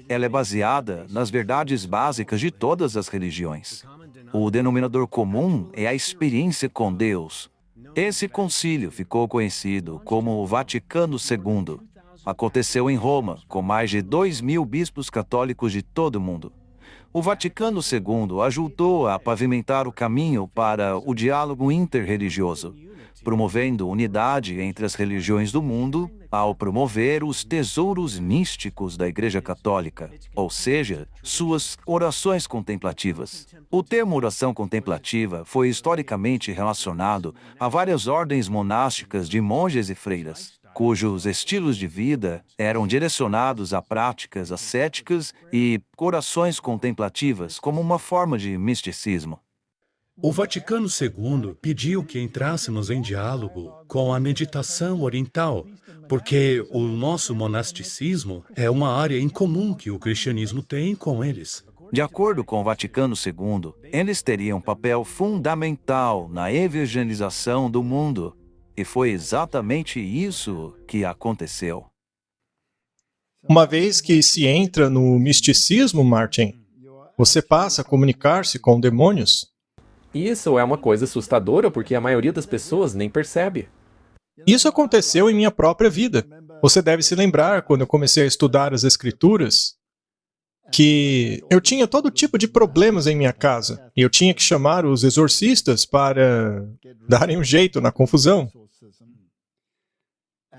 Ela é baseada nas verdades básicas de todas as religiões. O denominador comum é a experiência com Deus. Esse concílio ficou conhecido como o Vaticano II. Aconteceu em Roma, com mais de 2.000 bispos católicos de todo o mundo. O Vaticano II ajudou a pavimentar o caminho para o diálogo interreligioso, promovendo unidade entre as religiões do mundo ao promover os tesouros místicos da Igreja Católica, ou seja, suas orações contemplativas. O termo oração contemplativa foi historicamente relacionado a várias ordens monásticas de monges e freiras, cujos estilos de vida eram direcionados a práticas ascéticas e orações contemplativas como uma forma de misticismo. O Vaticano II pediu que entrássemos em diálogo com a meditação oriental, porque o nosso monasticismo é uma área em comum que o cristianismo tem com eles. De acordo com o Vaticano II, eles teriam um papel fundamental na evangelização do mundo. E foi exatamente isso que aconteceu. Uma vez que se entra no misticismo, Martin, você passa a comunicar-se com demônios. Isso é uma coisa assustadora porque a maioria das pessoas nem percebe. Isso aconteceu em minha própria vida. Você deve se lembrar, quando eu comecei a estudar as Escrituras, que eu tinha todo tipo de problemas em minha casa. E eu tinha que chamar os exorcistas para darem um jeito na confusão.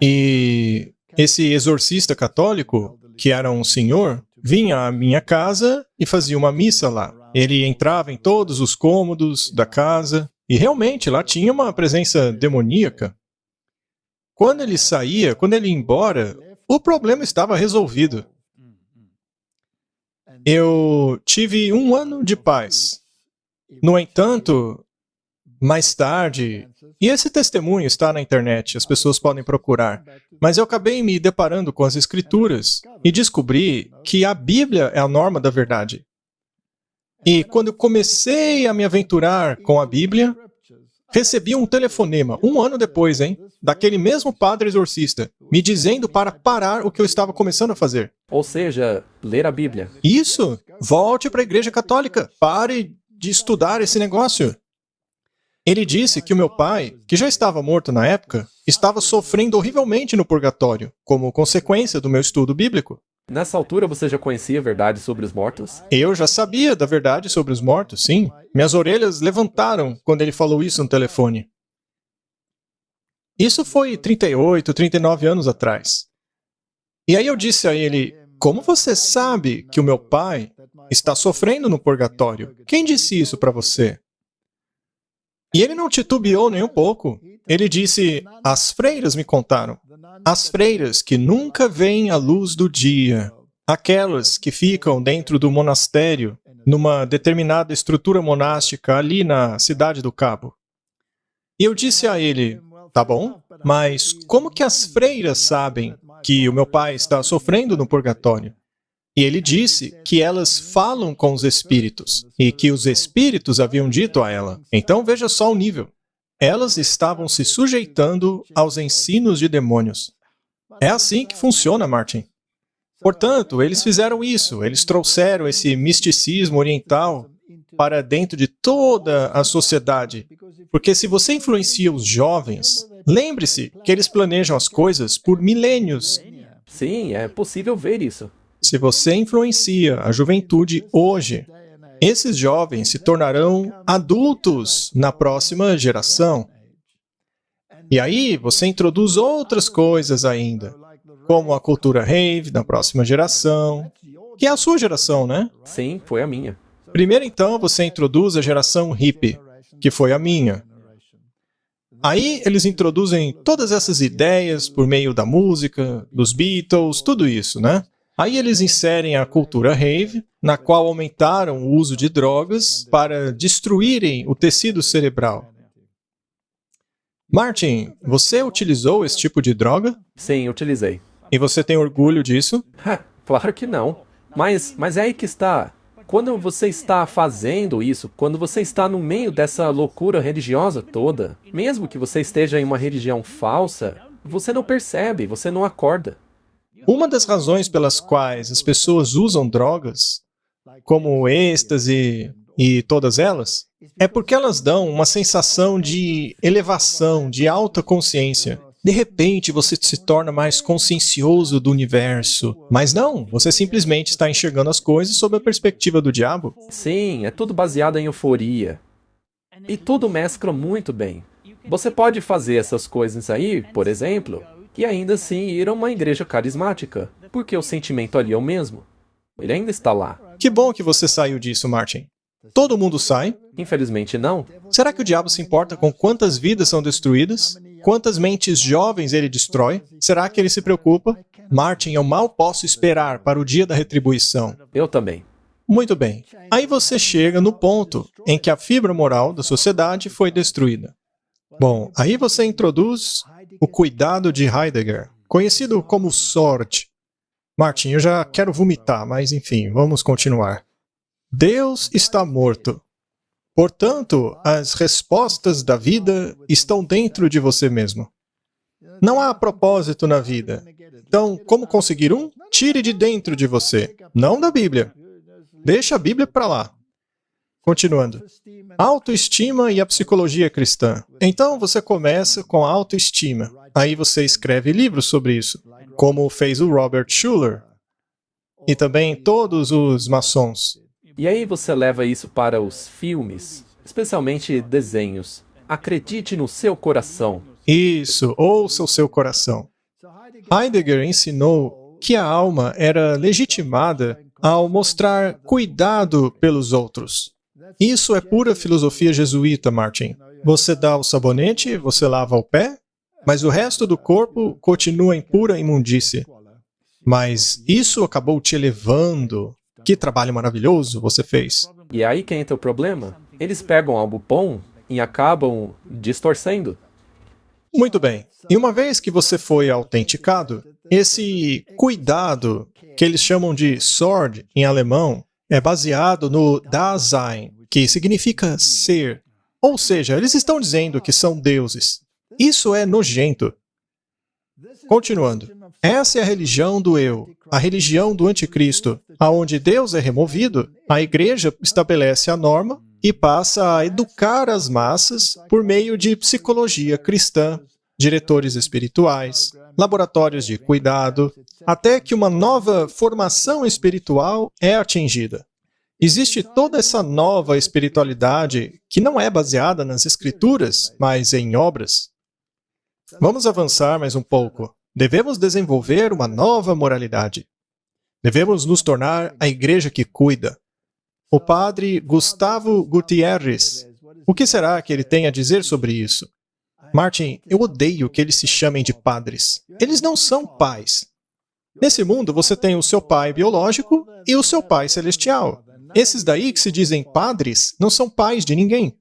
E esse exorcista católico, que era um senhor, vinha à minha casa e fazia uma missa lá. Ele entrava em todos os cômodos da casa e realmente lá tinha uma presença demoníaca. Quando ele saía, quando ele ia embora, o problema estava resolvido. Eu tive 1 ano de paz. No entanto, mais tarde, e esse testemunho está na internet, as pessoas podem procurar, mas eu acabei me deparando com as Escrituras e descobri que a Bíblia é a norma da verdade. E quando eu comecei a me aventurar com a Bíblia, recebi um telefonema, 1 ano depois, daquele mesmo padre exorcista, me dizendo para parar o que eu estava começando a fazer. Ou seja, ler a Bíblia. Isso! Volte para a Igreja Católica. Pare de estudar esse negócio. Ele disse que o meu pai, que já estava morto na época, estava sofrendo horrivelmente no purgatório, como consequência do meu estudo bíblico. Nessa altura você já conhecia a verdade sobre os mortos? Eu já sabia da verdade sobre os mortos, sim. Minhas orelhas levantaram quando ele falou isso no telefone. Isso foi 38, 39 anos atrás. E aí eu disse a ele, como você sabe que o meu pai está sofrendo no purgatório? Quem disse isso para você? E ele não titubeou nem um pouco. Ele disse, as freiras me contaram. As freiras que nunca veem a luz do dia. Aquelas que ficam dentro do monastério, numa determinada estrutura monástica ali na Cidade do Cabo. E eu disse a ele, tá bom, mas como que as freiras sabem que o meu pai está sofrendo no purgatório? E ele disse que elas falam com os espíritos e que os espíritos haviam dito a ela. Então veja só o nível. Elas estavam se sujeitando aos ensinos de demônios. É assim que funciona, Martin. Portanto, eles fizeram isso. Eles trouxeram esse misticismo oriental para dentro de toda a sociedade. Porque se você influencia os jovens, lembre-se que eles planejam as coisas por milênios. Sim, é possível ver isso. Se você influencia a juventude hoje, esses jovens se tornarão adultos na próxima geração. E aí você introduz outras coisas ainda, como a cultura rave na próxima geração, que é a sua geração, né? Sim, foi a minha. Primeiro, então, você introduz a geração hippie, que foi a minha. Aí eles introduzem todas essas ideias por meio da música, dos Beatles, tudo isso, né? Aí eles inserem a cultura rave, na qual aumentaram o uso de drogas para destruírem o tecido cerebral. Martin, você utilizou esse tipo de droga? Sim, utilizei. E você tem orgulho disso? Claro que não. Mas é aí que está. Quando você está fazendo isso, quando você está no meio dessa loucura religiosa toda, mesmo que você esteja em uma religião falsa, você não percebe, você não acorda. Uma das razões pelas quais as pessoas usam drogas, como o êxtase e todas elas, é porque elas dão uma sensação de elevação, de alta consciência. De repente, você se torna mais consciencioso do universo. Mas não, você simplesmente está enxergando as coisas sob a perspectiva do diabo. Sim, é tudo baseado em euforia. E tudo mescla muito bem. Você pode fazer essas coisas aí, por exemplo, e ainda assim ir a uma igreja carismática, porque o sentimento ali é o mesmo. Ele ainda está lá. Que bom que você saiu disso, Martin. Todo mundo sai? Infelizmente não. Será que o diabo se importa com quantas vidas são destruídas? Quantas mentes jovens ele destrói? Será que ele se preocupa? Martin, eu mal posso esperar para o dia da retribuição. Eu também. Muito bem. Aí você chega no ponto em que a fibra moral da sociedade foi destruída. Bom, aí você introduz o cuidado de Heidegger, conhecido como sorte. Martin, eu já quero vomitar, mas enfim, vamos continuar. Deus está morto. Portanto, as respostas da vida estão dentro de você mesmo. Não há propósito na vida. Então, como conseguir um? Tire de dentro de você, não da Bíblia. Deixa a Bíblia para lá. Continuando. Autoestima e a psicologia cristã. Então, você começa com a autoestima. Aí você escreve livros sobre isso, como fez o Robert Schuller. E também todos os maçons. E aí você leva isso para os filmes, especialmente desenhos. Acredite no seu coração. Isso, ouça o seu coração. Heidegger ensinou que a alma era legitimada ao mostrar cuidado pelos outros. Isso é pura filosofia jesuíta, Martin. Você dá o sabonete, você lava o pé, mas o resto do corpo continua em pura imundície. Mas isso acabou te elevando. Que trabalho maravilhoso você fez. E aí que entra o problema. Eles pegam algo bom e acabam distorcendo. Muito bem. E uma vez que você foi autenticado, esse cuidado, que eles chamam de Sorge em alemão, é baseado no Dasein, que significa ser. Ou seja, eles estão dizendo que são deuses. Isso é nojento. Continuando. Essa é a religião do eu, a religião do anticristo, aonde Deus é removido, a igreja estabelece a norma e passa a educar as massas por meio de psicologia cristã, diretores espirituais, laboratórios de cuidado, até que uma nova formação espiritual é atingida. Existe toda essa nova espiritualidade que não é baseada nas escrituras, mas em obras. Vamos avançar mais um pouco. Devemos desenvolver uma nova moralidade. Devemos nos tornar a igreja que cuida. O padre Gustavo Gutierrez, o que será que ele tem a dizer sobre isso? Martin, eu odeio que eles se chamem de padres. Eles não são pais. Nesse mundo, você tem o seu pai biológico e o seu pai celestial. Esses daí que se dizem padres não são pais de ninguém.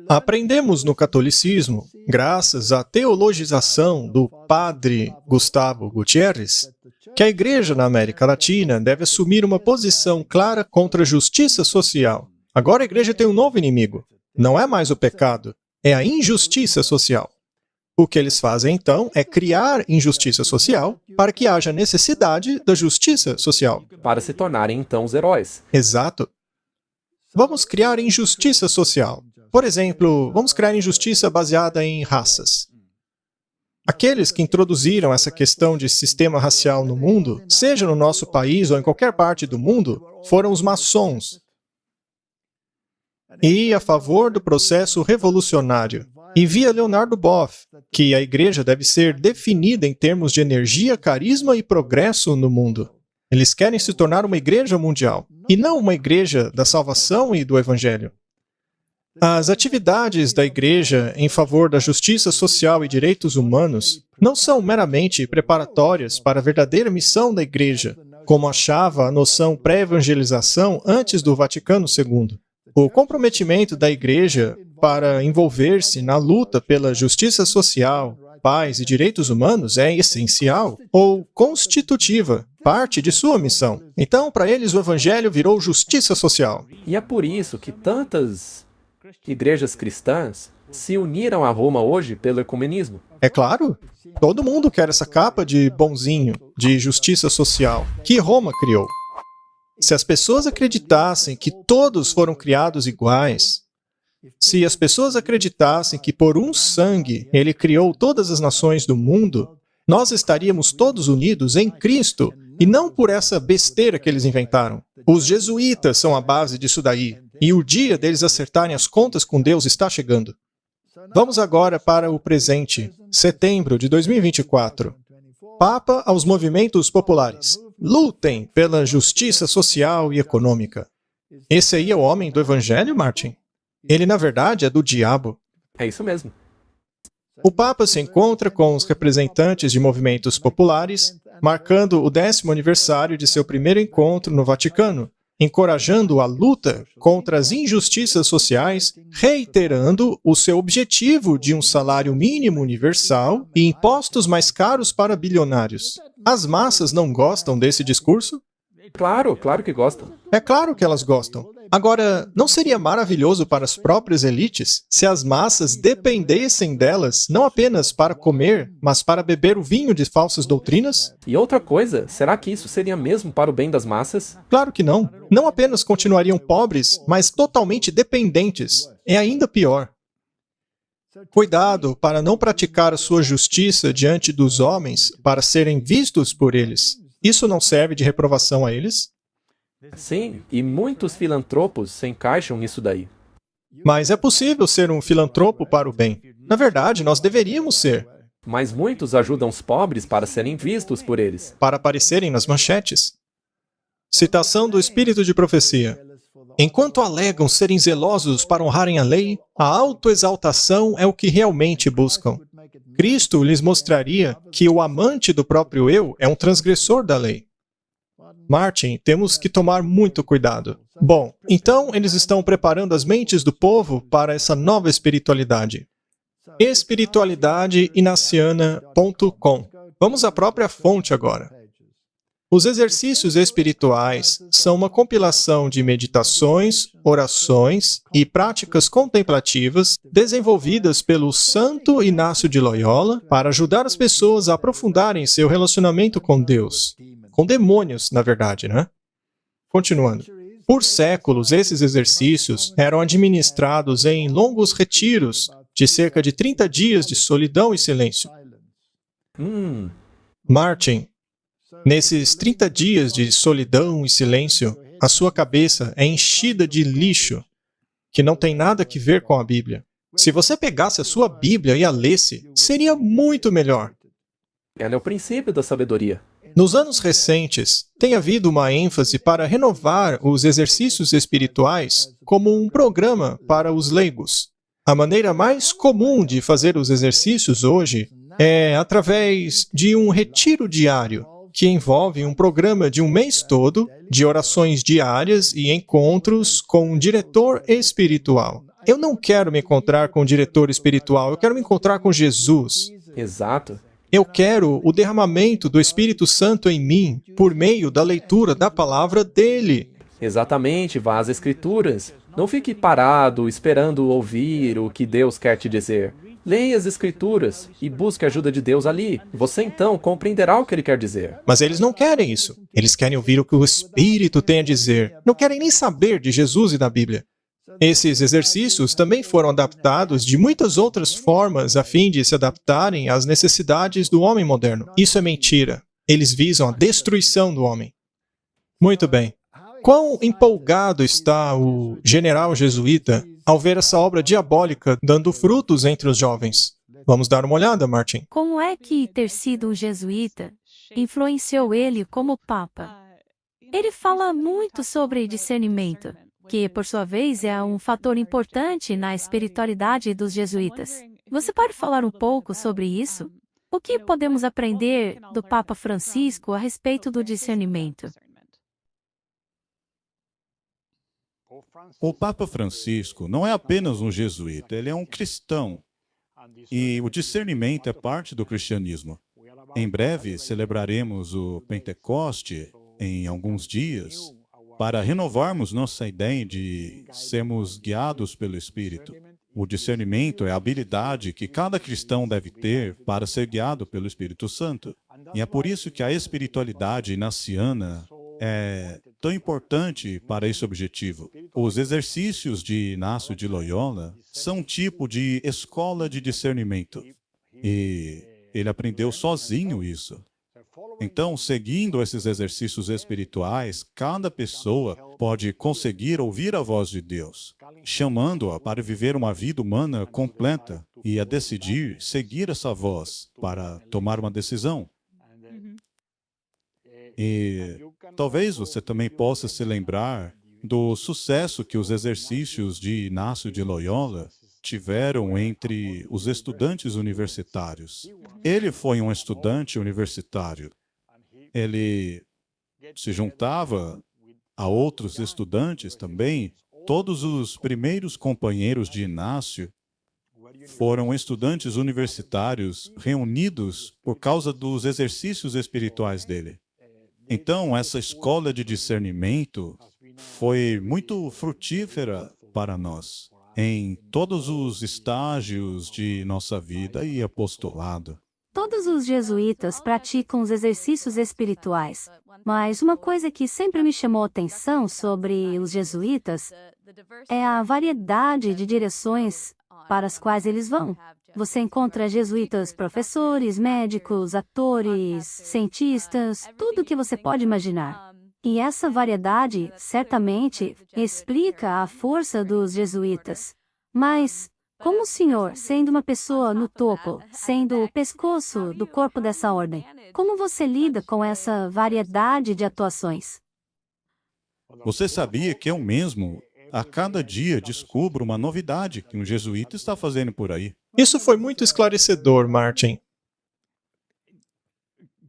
Aprendemos no catolicismo, graças à teologização do padre Gustavo Gutierrez, que a igreja na América Latina deve assumir uma posição clara contra a justiça social. Agora a igreja tem um novo inimigo. Não é mais o pecado, é a injustiça social. O que eles fazem, então, é criar injustiça social para que haja necessidade da justiça social. Para se tornarem, então, os heróis. Exato. Vamos criar injustiça social. Por exemplo, vamos criar injustiça baseada em raças. Aqueles que introduziram essa questão de sistema racial no mundo, seja no nosso país ou em qualquer parte do mundo, foram os maçons. E a favor do processo revolucionário. E via Leonardo Boff, que a igreja deve ser definida em termos de energia, carisma e progresso no mundo. Eles querem se tornar uma igreja mundial, e não uma igreja da salvação e do evangelho. As atividades da igreja em favor da justiça social e direitos humanos não são meramente preparatórias para a verdadeira missão da igreja, como achava a noção pré-evangelização antes do Vaticano II. O comprometimento da igreja para envolver-se na luta pela justiça social, paz e direitos humanos é essencial ou constitutiva, parte de sua missão. Então, para eles, o evangelho virou justiça social. E é por isso que tantas igrejas cristãs se uniram a Roma hoje pelo ecumenismo. É claro, todo mundo quer essa capa de bonzinho, de justiça social, que Roma criou. Se as pessoas acreditassem que todos foram criados iguais, se as pessoas acreditassem que por um sangue ele criou todas as nações do mundo, nós estaríamos todos unidos em Cristo e não por essa besteira que eles inventaram. Os jesuítas são a base disso daí, e o dia deles acertarem as contas com Deus está chegando. Vamos agora para o presente, setembro de 2024. Papa aos movimentos populares. Lutem pela justiça social e econômica. Esse aí é o homem do evangelho, Martin? Ele, na verdade, é do diabo. É isso mesmo. O Papa se encontra com os representantes de movimentos populares, marcando o 10º aniversário de seu primeiro encontro no Vaticano, encorajando a luta contra as injustiças sociais, reiterando o seu objetivo de um salário mínimo universal e impostos mais caros para bilionários. As massas não gostam desse discurso? Claro, claro que gostam. É claro que elas gostam. Agora, não seria maravilhoso para as próprias elites se as massas dependessem delas não apenas para comer, mas para beber o vinho de falsas doutrinas? E outra coisa, será que isso seria mesmo para o bem das massas? Claro que não. Não apenas continuariam pobres, mas totalmente dependentes. É ainda pior. Cuidado para não praticar a sua justiça diante dos homens para serem vistos por eles. Isso não serve de reprovação a eles? Sim, e muitos filantropos se encaixam nisso daí. Mas é possível ser um filantropo para o bem. Na verdade, nós deveríamos ser, Mas muitos ajudam os pobres para serem vistos por eles. para aparecerem nas manchetes. Citação do Espírito de Profecia. Enquanto alegam serem zelosos para honrarem a lei, a autoexaltação é o que realmente buscam. Cristo lhes mostraria que o amante do próprio eu é um transgressor da lei. Martin, temos que tomar muito cuidado. Bom, então eles estão preparando as mentes do povo para essa nova espiritualidade. espiritualidadeinaciana.com. Vamos à própria fonte agora. Os exercícios espirituais são uma compilação de meditações, orações e práticas contemplativas desenvolvidas pelo Santo Inácio de Loyola para ajudar as pessoas a aprofundarem seu relacionamento com Deus. Com demônios, na verdade, né? Continuando. Por séculos, esses exercícios eram administrados em longos retiros de cerca de 30 dias de solidão e silêncio. Martin, nesses 30 dias de solidão e silêncio, a sua cabeça é enchida de lixo que não tem nada a ver com a Bíblia. Se você pegasse a sua Bíblia e a lesse, seria muito melhor. Ela é o princípio da sabedoria. Nos anos recentes, tem havido uma ênfase para renovar os exercícios espirituais como um programa para os leigos. A maneira mais comum de fazer os exercícios hoje é através de um retiro diário, que envolve um programa de um mês todo, de orações diárias e encontros com um diretor espiritual. Eu não quero me encontrar com um diretor espiritual, eu quero me encontrar com Jesus. Exato. Eu quero o derramamento do Espírito Santo em mim por meio da leitura da palavra dele. Exatamente, vá às Escrituras. Não fique parado esperando ouvir o que Deus quer te dizer. Leia as Escrituras e busque a ajuda de Deus ali. Você então compreenderá o que Ele quer dizer. Mas eles não querem isso. Eles querem ouvir o que o Espírito tem a dizer. Não querem nem saber de Jesus e da Bíblia. Esses exercícios também foram adaptados de muitas outras formas a fim de se adaptarem às necessidades do homem moderno. Isso é mentira. Eles visam a destruição do homem. Muito bem. Quão empolgado está o general jesuíta ao ver essa obra diabólica dando frutos entre os jovens? Vamos dar uma olhada, Martin. Como é que ter sido um jesuíta influenciou ele como papa? Ele fala muito sobre discernimento, que, por sua vez, é um fator importante na espiritualidade dos jesuítas. Você pode falar um pouco sobre isso? O que podemos aprender do Papa Francisco a respeito do discernimento? O Papa Francisco não é apenas um jesuíta, ele é um cristão. E o discernimento é parte do cristianismo. Em breve celebraremos o Pentecoste, em alguns dias, para renovarmos nossa ideia de sermos guiados pelo Espírito. O discernimento é a habilidade que cada cristão deve ter para ser guiado pelo Espírito Santo. E é por isso que a espiritualidade inaciana é tão importante para esse objetivo. Os exercícios de Inácio de Loyola são um tipo de escola de discernimento. E ele aprendeu sozinho isso. Então, seguindo esses exercícios espirituais, cada pessoa pode conseguir ouvir a voz de Deus, chamando-a para viver uma vida humana completa e a decidir seguir essa voz para tomar uma decisão. E talvez você também possa se lembrar do sucesso que os exercícios de Inácio de Loyola tiveram entre os estudantes universitários. Ele foi um estudante universitário. Ele se juntava a outros estudantes também, todos os primeiros companheiros de Inácio foram estudantes universitários reunidos por causa dos exercícios espirituais dele. Então, essa escola de discernimento foi muito frutífera para nós, em todos os estágios de nossa vida e apostolado. Todos os jesuítas praticam os exercícios espirituais, mas uma coisa que sempre me chamou a atenção sobre os jesuítas é a variedade de direções para as quais eles vão. Você encontra jesuítas professores, médicos, atores, cientistas, tudo o que você pode imaginar. E essa variedade, certamente, explica a força dos jesuítas. Mas, como o senhor, sendo uma pessoa no topo, sendo o pescoço do corpo dessa ordem, como você lida com essa variedade de atuações? Você sabia que eu mesmo, a cada dia, descubro uma novidade que um jesuíta está fazendo por aí? Isso foi muito esclarecedor, Martin.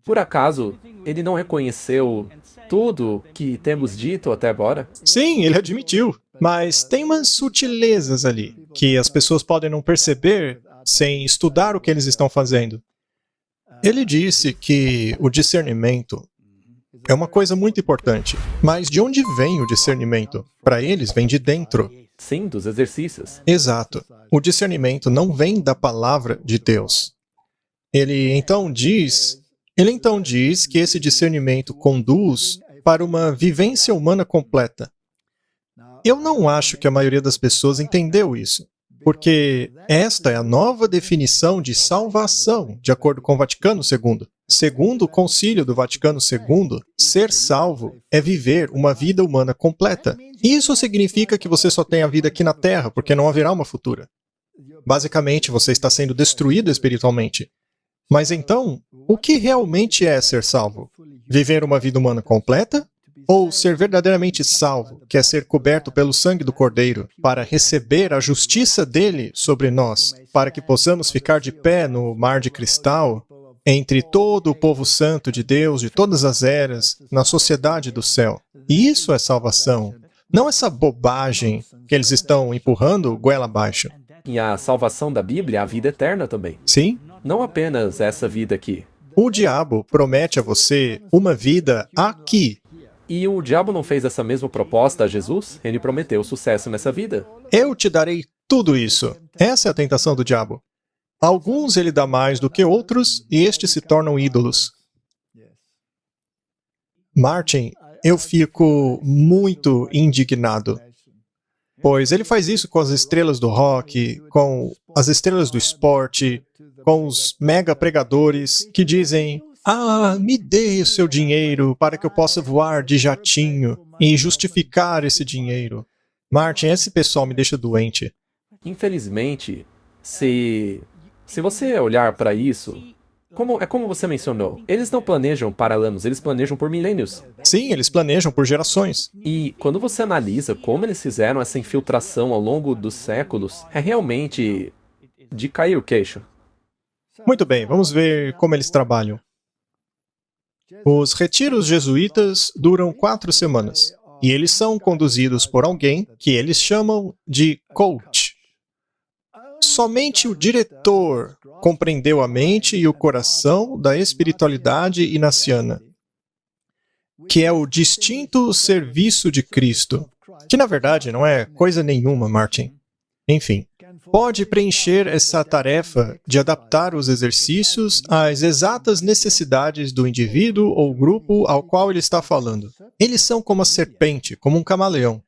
Por acaso, ele não reconheceu tudo que temos dito até agora? Sim, ele admitiu. Mas tem umas sutilezas ali, que as pessoas podem não perceber sem estudar o que eles estão fazendo. Ele disse que o discernimento é uma coisa muito importante. Mas de onde vem o discernimento? Para eles, vem de dentro. Sim, dos exercícios. Exato. O discernimento não vem da palavra de Deus. Ele então diz que esse discernimento conduz para uma vivência humana completa. Eu não acho que a maioria das pessoas entendeu isso, porque esta é a nova definição de salvação, de acordo com o Vaticano II. Segundo o Concílio do Vaticano II, ser salvo é viver uma vida humana completa. Isso significa que você só tem a vida aqui na Terra, porque não haverá uma futura. Basicamente, você está sendo destruído espiritualmente. Mas então, o que realmente é ser salvo? Viver uma vida humana completa? Ou ser verdadeiramente salvo, que é ser coberto pelo sangue do Cordeiro, para receber a justiça dele sobre nós, para que possamos ficar de pé no mar de cristal, entre todo o povo santo de Deus, de todas as eras, na sociedade do céu. E isso é salvação. Não essa bobagem que eles estão empurrando goela abaixo. E a salvação da Bíblia é a vida eterna também. Sim. Não apenas essa vida aqui. O diabo promete a você uma vida aqui. E o diabo não fez essa mesma proposta a Jesus? Ele prometeu sucesso nessa vida. Eu te darei tudo isso. Essa é a tentação do diabo. Alguns ele dá mais do que outros, e estes se tornam ídolos. Martin, eu fico muito indignado, pois ele faz isso com as estrelas do rock, com as estrelas do esporte, com os mega pregadores que dizem: "Ah, me dê o seu dinheiro para que eu possa voar de jatinho e justificar esse dinheiro." Martin, esse pessoal me deixa doente. Infelizmente, se você olhar para isso, como você mencionou, eles não planejam para anos, eles planejam por milênios. Sim, eles planejam por gerações. E quando você analisa como eles fizeram essa infiltração ao longo dos séculos, é realmente de cair o queixo. Muito bem, vamos ver como eles trabalham. Os retiros jesuítas duram 4 semanas, e eles são conduzidos por alguém que eles chamam de coach. Somente o diretor compreendeu a mente e o coração da espiritualidade inaciana, que é o distinto serviço de Cristo, que na verdade não é coisa nenhuma, Martin. Enfim, pode preencher essa tarefa de adaptar os exercícios às exatas necessidades do indivíduo ou grupo ao qual ele está falando. Eles são como a serpente, como um camaleão.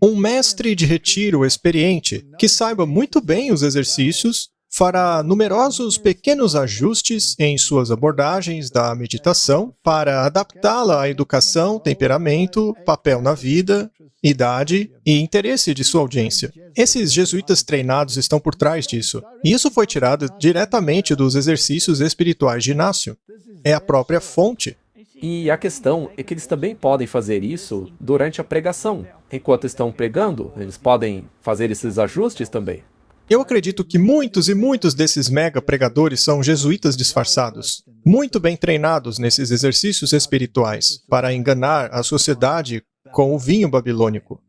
Um mestre de retiro experiente, que saiba muito bem os exercícios, fará numerosos pequenos ajustes em suas abordagens da meditação para adaptá-la à educação, temperamento, papel na vida, idade e interesse de sua audiência. Esses jesuítas treinados estão por trás disso. E isso foi tirado diretamente dos exercícios espirituais de Inácio. É a própria fonte. E a questão é que eles também podem fazer isso durante a pregação. Enquanto estão pregando, eles podem fazer esses ajustes também. Eu acredito que muitos e muitos desses mega pregadores são jesuítas disfarçados, muito bem treinados nesses exercícios espirituais para enganar a sociedade com o vinho babilônico.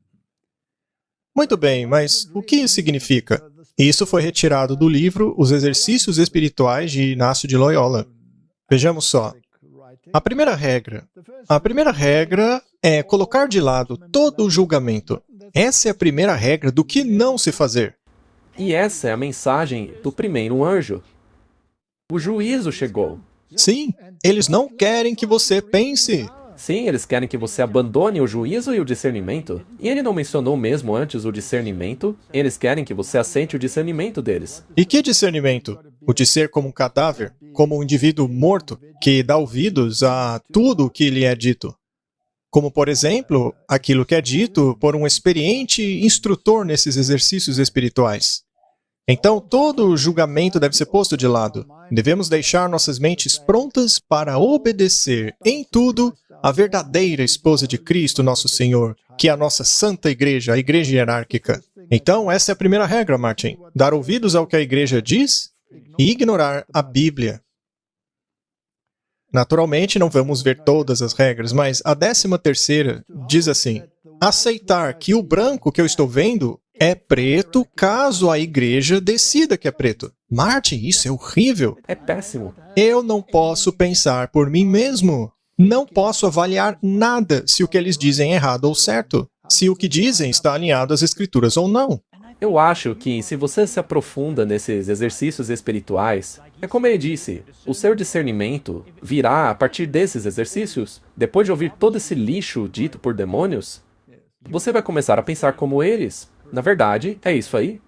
Muito bem, mas o que isso significa? Isso foi retirado do livro Os Exercícios Espirituais de Inácio de Loyola. Vejamos só. A primeira regra é colocar de lado todo o julgamento. Essa é a primeira regra do que não se fazer. E essa é a mensagem do primeiro anjo. O juízo chegou. Sim, eles não querem que você pense. Sim, eles querem que você abandone o juízo e o discernimento. E ele não mencionou mesmo antes o discernimento. Eles querem que você aceite o discernimento deles. E que discernimento? O de ser como um cadáver, como um indivíduo morto, que dá ouvidos a tudo o que lhe é dito. Como, por exemplo, aquilo que é dito por um experiente instrutor nesses exercícios espirituais. Então, todo o julgamento deve ser posto de lado. Devemos deixar nossas mentes prontas para obedecer em tudo a verdadeira esposa de Cristo, nosso Senhor, que é a nossa santa igreja, a igreja hierárquica. Então, essa é a primeira regra, Martin. Dar ouvidos ao que a igreja diz e ignorar a Bíblia. Naturalmente, não vamos ver todas as regras, mas a 13ª diz assim: aceitar que o branco que eu estou vendo é preto caso a igreja decida que é preto. Martin, isso é horrível. É péssimo. Eu não posso pensar por mim mesmo. Não posso avaliar nada se o que eles dizem é errado ou certo, se o que dizem está alinhado às Escrituras ou não. Eu acho que se você se aprofunda nesses exercícios espirituais, é como ele disse, o seu discernimento virá a partir desses exercícios. Depois de ouvir todo esse lixo dito por demônios, você vai começar a pensar como eles. Na verdade, é isso aí.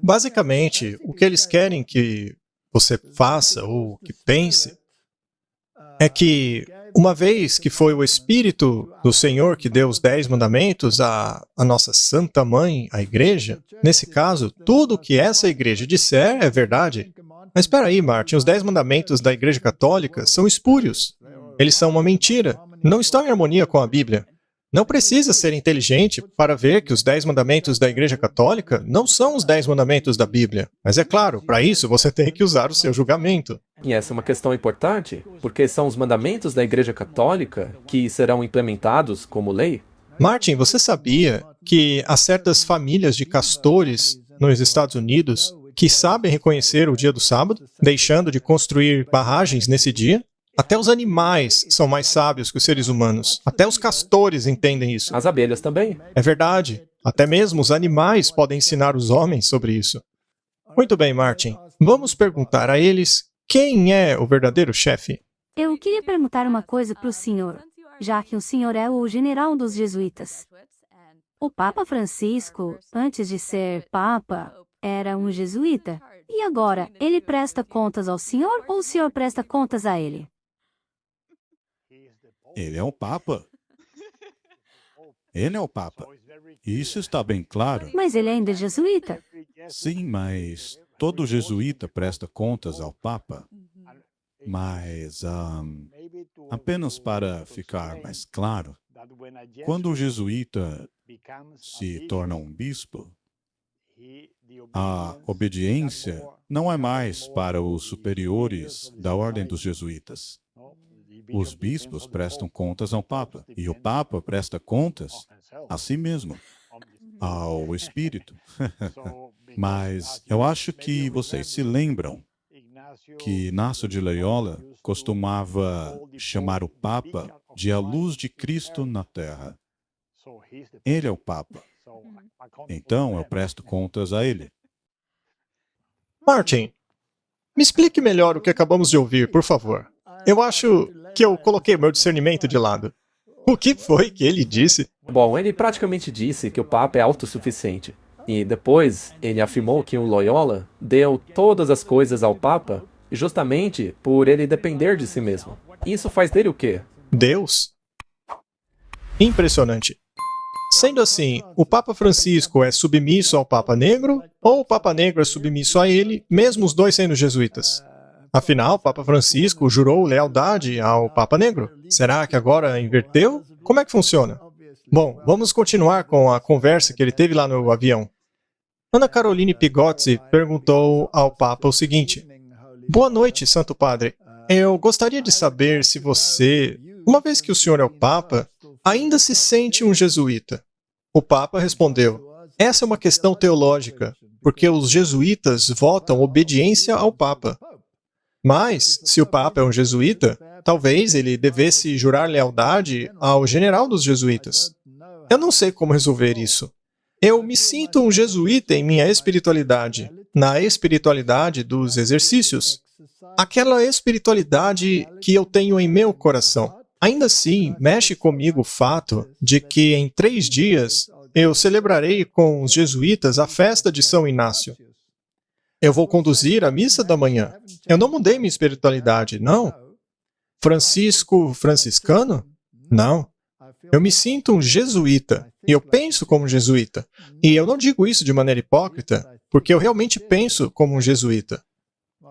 Basicamente, o que eles querem que você faça ou que pense é que, uma vez que foi o Espírito do Senhor que deu os 10 mandamentos à nossa Santa Mãe, a Igreja, nesse caso, tudo o que essa Igreja disser é verdade. Mas espera aí, Martin, os 10 mandamentos da Igreja Católica são espúrios. Eles são uma mentira. Não estão em harmonia com a Bíblia. Não precisa ser inteligente para ver que os 10 mandamentos da Igreja Católica não são os 10 mandamentos da Bíblia. Mas é claro, para isso você tem que usar o seu julgamento. E essa é uma questão importante, porque são os mandamentos da Igreja Católica que serão implementados como lei. Martin, você sabia que há certas famílias de castores nos Estados Unidos que sabem reconhecer o dia do sábado, deixando de construir barragens nesse dia? Até os animais são mais sábios que os seres humanos. Até os castores entendem isso. As abelhas também. É verdade. Até mesmo os animais podem ensinar os homens sobre isso. Muito bem, Martin. Vamos perguntar a eles quem é o verdadeiro chefe. Eu queria perguntar uma coisa para o senhor, já que o senhor é o general dos jesuítas. O Papa Francisco, antes de ser Papa, era um jesuíta. E agora, ele presta contas ao senhor ou o senhor presta contas a ele? Ele é o Papa. Ele é o Papa. Isso está bem claro. Mas ele ainda é jesuíta. Sim, mas todo jesuíta presta contas ao Papa. Mas, apenas para ficar mais claro, quando o jesuíta se torna um bispo, a obediência não é mais para os superiores da ordem dos jesuítas. Os bispos prestam contas ao Papa, e o Papa presta contas a si mesmo, ao Espírito. Mas eu acho que vocês se lembram que Inácio de Loyola costumava chamar o Papa de a luz de Cristo na Terra. Ele é o Papa. Então eu presto contas a ele. Martin, me explique melhor o que acabamos de ouvir, por favor. Eu acho que eu coloquei meu discernimento de lado. O que foi que ele disse? Bom, ele praticamente disse que o Papa é autossuficiente. E depois, ele afirmou que o Loyola deu todas as coisas ao Papa justamente por ele depender de si mesmo. Isso faz dele o quê? Deus? Impressionante. Sendo assim, o Papa Francisco é submisso ao Papa Negro ou o Papa Negro é submisso a ele, mesmo os dois sendo jesuítas? Afinal, o Papa Francisco jurou lealdade ao Papa Negro. Será que agora inverteu? Como é que funciona? Bom, vamos continuar com a conversa que ele teve lá no avião. Ana Caroline Pigozzi perguntou ao Papa o seguinte: boa noite, Santo Padre. Eu gostaria de saber se você, uma vez que o senhor é o Papa, ainda se sente um jesuíta? O Papa respondeu: essa é uma questão teológica, porque os jesuítas votam obediência ao Papa. Mas, se o Papa é um jesuíta, talvez ele devesse jurar lealdade ao general dos jesuítas. Eu não sei como resolver isso. Eu me sinto um jesuíta em minha espiritualidade, na espiritualidade dos exercícios. Aquela espiritualidade que eu tenho em meu coração. Ainda assim, mexe comigo o fato de que em 3 dias eu celebrarei com os jesuítas a festa de São Inácio. Eu vou conduzir a missa da manhã. Eu não mudei minha espiritualidade, não. Franciscano? Não. Eu me sinto um jesuíta, e eu penso como um jesuíta. E eu não digo isso de maneira hipócrita, porque eu realmente penso como um jesuíta.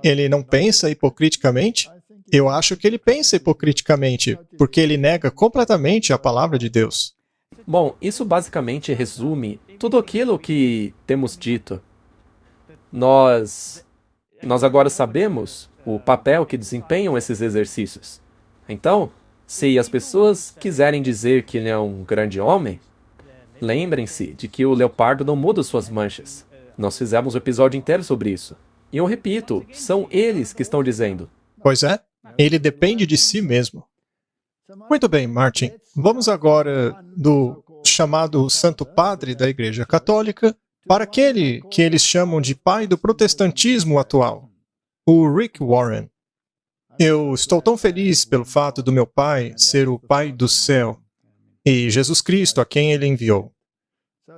Ele não pensa hipocriticamente? Eu acho que ele pensa hipocriticamente, porque ele nega completamente a palavra de Deus. Bom, isso basicamente resume tudo aquilo que temos dito. Nós agora sabemos o papel que desempenham esses exercícios. Então, se as pessoas quiserem dizer que ele é um grande homem, lembrem-se de que o leopardo não muda suas manchas. Nós fizemos um episódio inteiro sobre isso. E eu repito, são eles que estão dizendo. Pois é, ele depende de si mesmo. Muito bem, Martin. Vamos agora do chamado Santo Padre da Igreja Católica para aquele que eles chamam de pai do protestantismo atual, o Rick Warren. Eu estou tão feliz pelo fato do meu pai ser o Pai do céu e Jesus Cristo a quem ele enviou.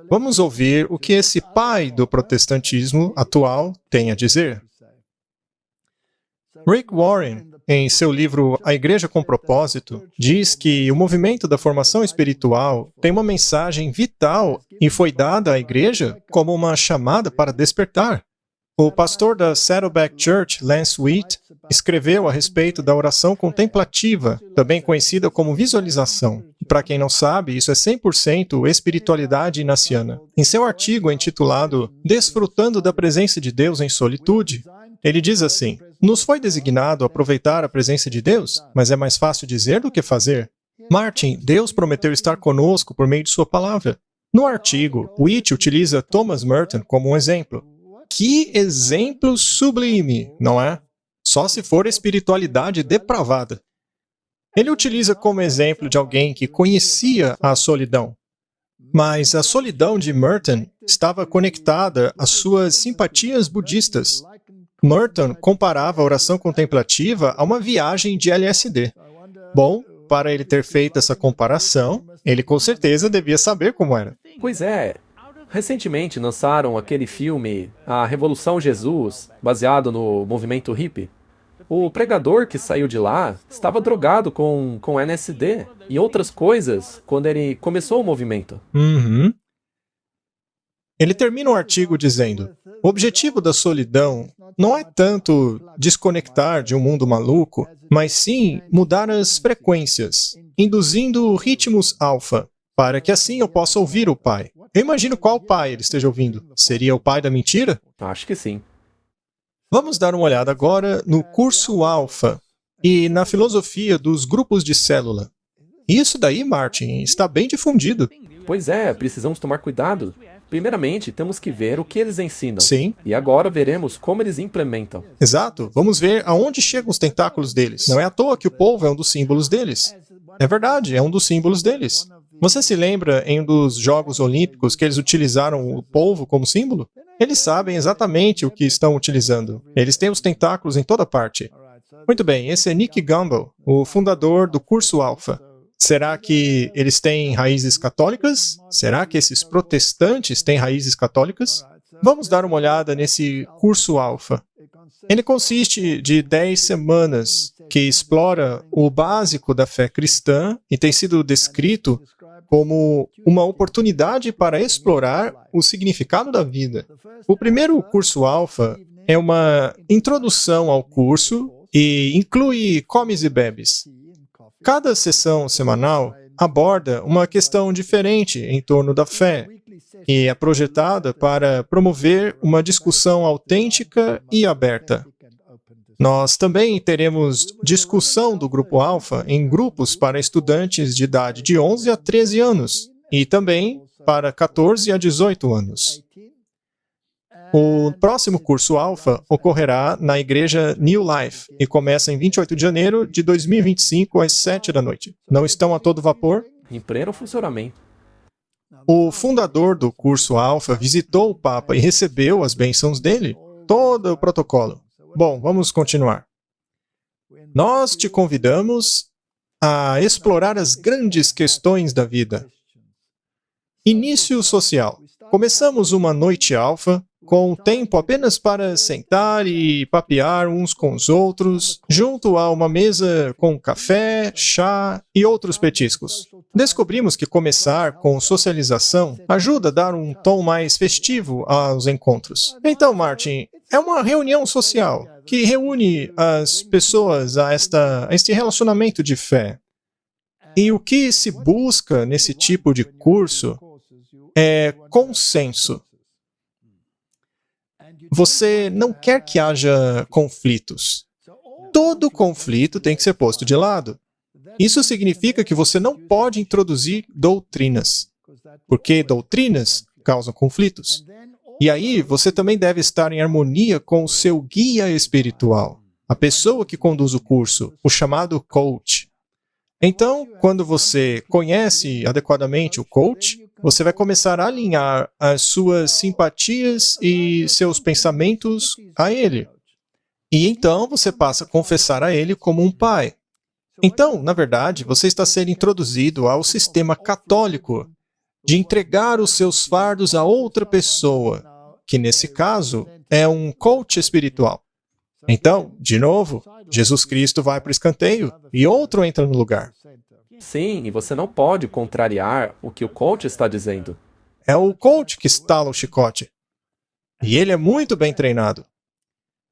Vamos ouvir o que esse pai do protestantismo atual tem a dizer. Rick Warren, em seu livro A Igreja com Propósito, diz que o movimento da formação espiritual tem uma mensagem vital e foi dada à igreja como uma chamada para despertar. O pastor da Saddleback Church, Lance Wheat, escreveu a respeito da oração contemplativa, também conhecida como visualização. Para quem não sabe, isso é 100% espiritualidade inaciana. Em seu artigo intitulado Desfrutando da Presença de Deus em Solitude, ele diz assim: nos foi designado aproveitar a presença de Deus, mas é mais fácil dizer do que fazer. Martin, Deus prometeu estar conosco por meio de sua palavra. No artigo, Wheat utiliza Thomas Merton como um exemplo. Que exemplo sublime, não é? Só se for espiritualidade depravada. Ele utiliza como exemplo de alguém que conhecia a solidão. Mas a solidão de Merton estava conectada às suas simpatias budistas. Merton comparava a oração contemplativa a uma viagem de LSD. Bom, para ele ter feito essa comparação, ele com certeza devia saber como era. Pois é. Recentemente lançaram aquele filme A Revolução Jesus, baseado no movimento hippie. O pregador que saiu de lá estava drogado com LSD e outras coisas quando ele começou o movimento. Ele termina o artigo dizendo: o objetivo da solidão não é tanto desconectar de um mundo maluco, mas sim mudar as frequências, induzindo ritmos alfa, para que assim eu possa ouvir o Pai. Eu imagino qual pai ele esteja ouvindo. Seria o pai da mentira? Acho que sim. Vamos dar uma olhada agora no curso alfa e na filosofia dos grupos de célula. Isso daí, Martin, está bem difundido. Pois é, precisamos tomar cuidado. Primeiramente, temos que ver o que eles ensinam. Sim. E agora veremos como eles implementam. Exato. Vamos ver aonde chegam os tentáculos deles. Não é à toa que o polvo é um dos símbolos deles. É verdade, é um dos símbolos deles. Você se lembra em um dos Jogos Olímpicos que eles utilizaram o polvo como símbolo? Eles sabem exatamente o que estão utilizando. Eles têm os tentáculos em toda parte. Muito bem, esse é Nick Gumbel, o fundador do curso Alpha. Será que eles têm raízes católicas? Será que esses protestantes têm raízes católicas? Vamos dar uma olhada nesse curso Alpha. Ele consiste de 10 semanas que explora o básico da fé cristã e tem sido descrito como uma oportunidade para explorar o significado da vida. O primeiro curso Alpha é uma introdução ao curso e inclui comes e bebes. Cada sessão semanal aborda uma questão diferente em torno da fé e é projetada para promover uma discussão autêntica e aberta. Nós também teremos discussão do grupo alfa em grupos para estudantes de idade de 11 a 13 anos e também para 14 a 18 anos. O próximo curso alfa ocorrerá na igreja New Life e começa em 28 de janeiro de 2025 às 7 da noite. Não estão a todo vapor? Em pleno funcionamento. O fundador do curso alfa visitou o Papa e recebeu as bênçãos dele. Todo o protocolo. Bom, vamos continuar. Nós te convidamos a explorar as grandes questões da vida. Início social. Começamos uma noite alfa, com tempo apenas para sentar e papear uns com os outros, junto a uma mesa com café, chá e outros petiscos. Descobrimos que começar com socialização ajuda a dar um tom mais festivo aos encontros. Então, Martin, é uma reunião social que reúne as pessoas a este relacionamento de fé. E o que se busca nesse tipo de curso é consenso. Você não quer que haja conflitos. Todo conflito tem que ser posto de lado. Isso significa que você não pode introduzir doutrinas, porque doutrinas causam conflitos. E aí, você também deve estar em harmonia com o seu guia espiritual, a pessoa que conduz o curso, o chamado coach. Então, quando você conhece adequadamente o coach, você vai começar a alinhar as suas simpatias e seus pensamentos a ele. E então você passa a confessar a ele como um pai. Então, na verdade, você está sendo introduzido ao sistema católico de entregar os seus fardos a outra pessoa, que nesse caso é um coach espiritual. Então, de novo, Jesus Cristo vai para o escanteio e outro entra no lugar. Sim, e você não pode contrariar o que o coach está dizendo. É o coach que estala o chicote. E ele é muito bem treinado.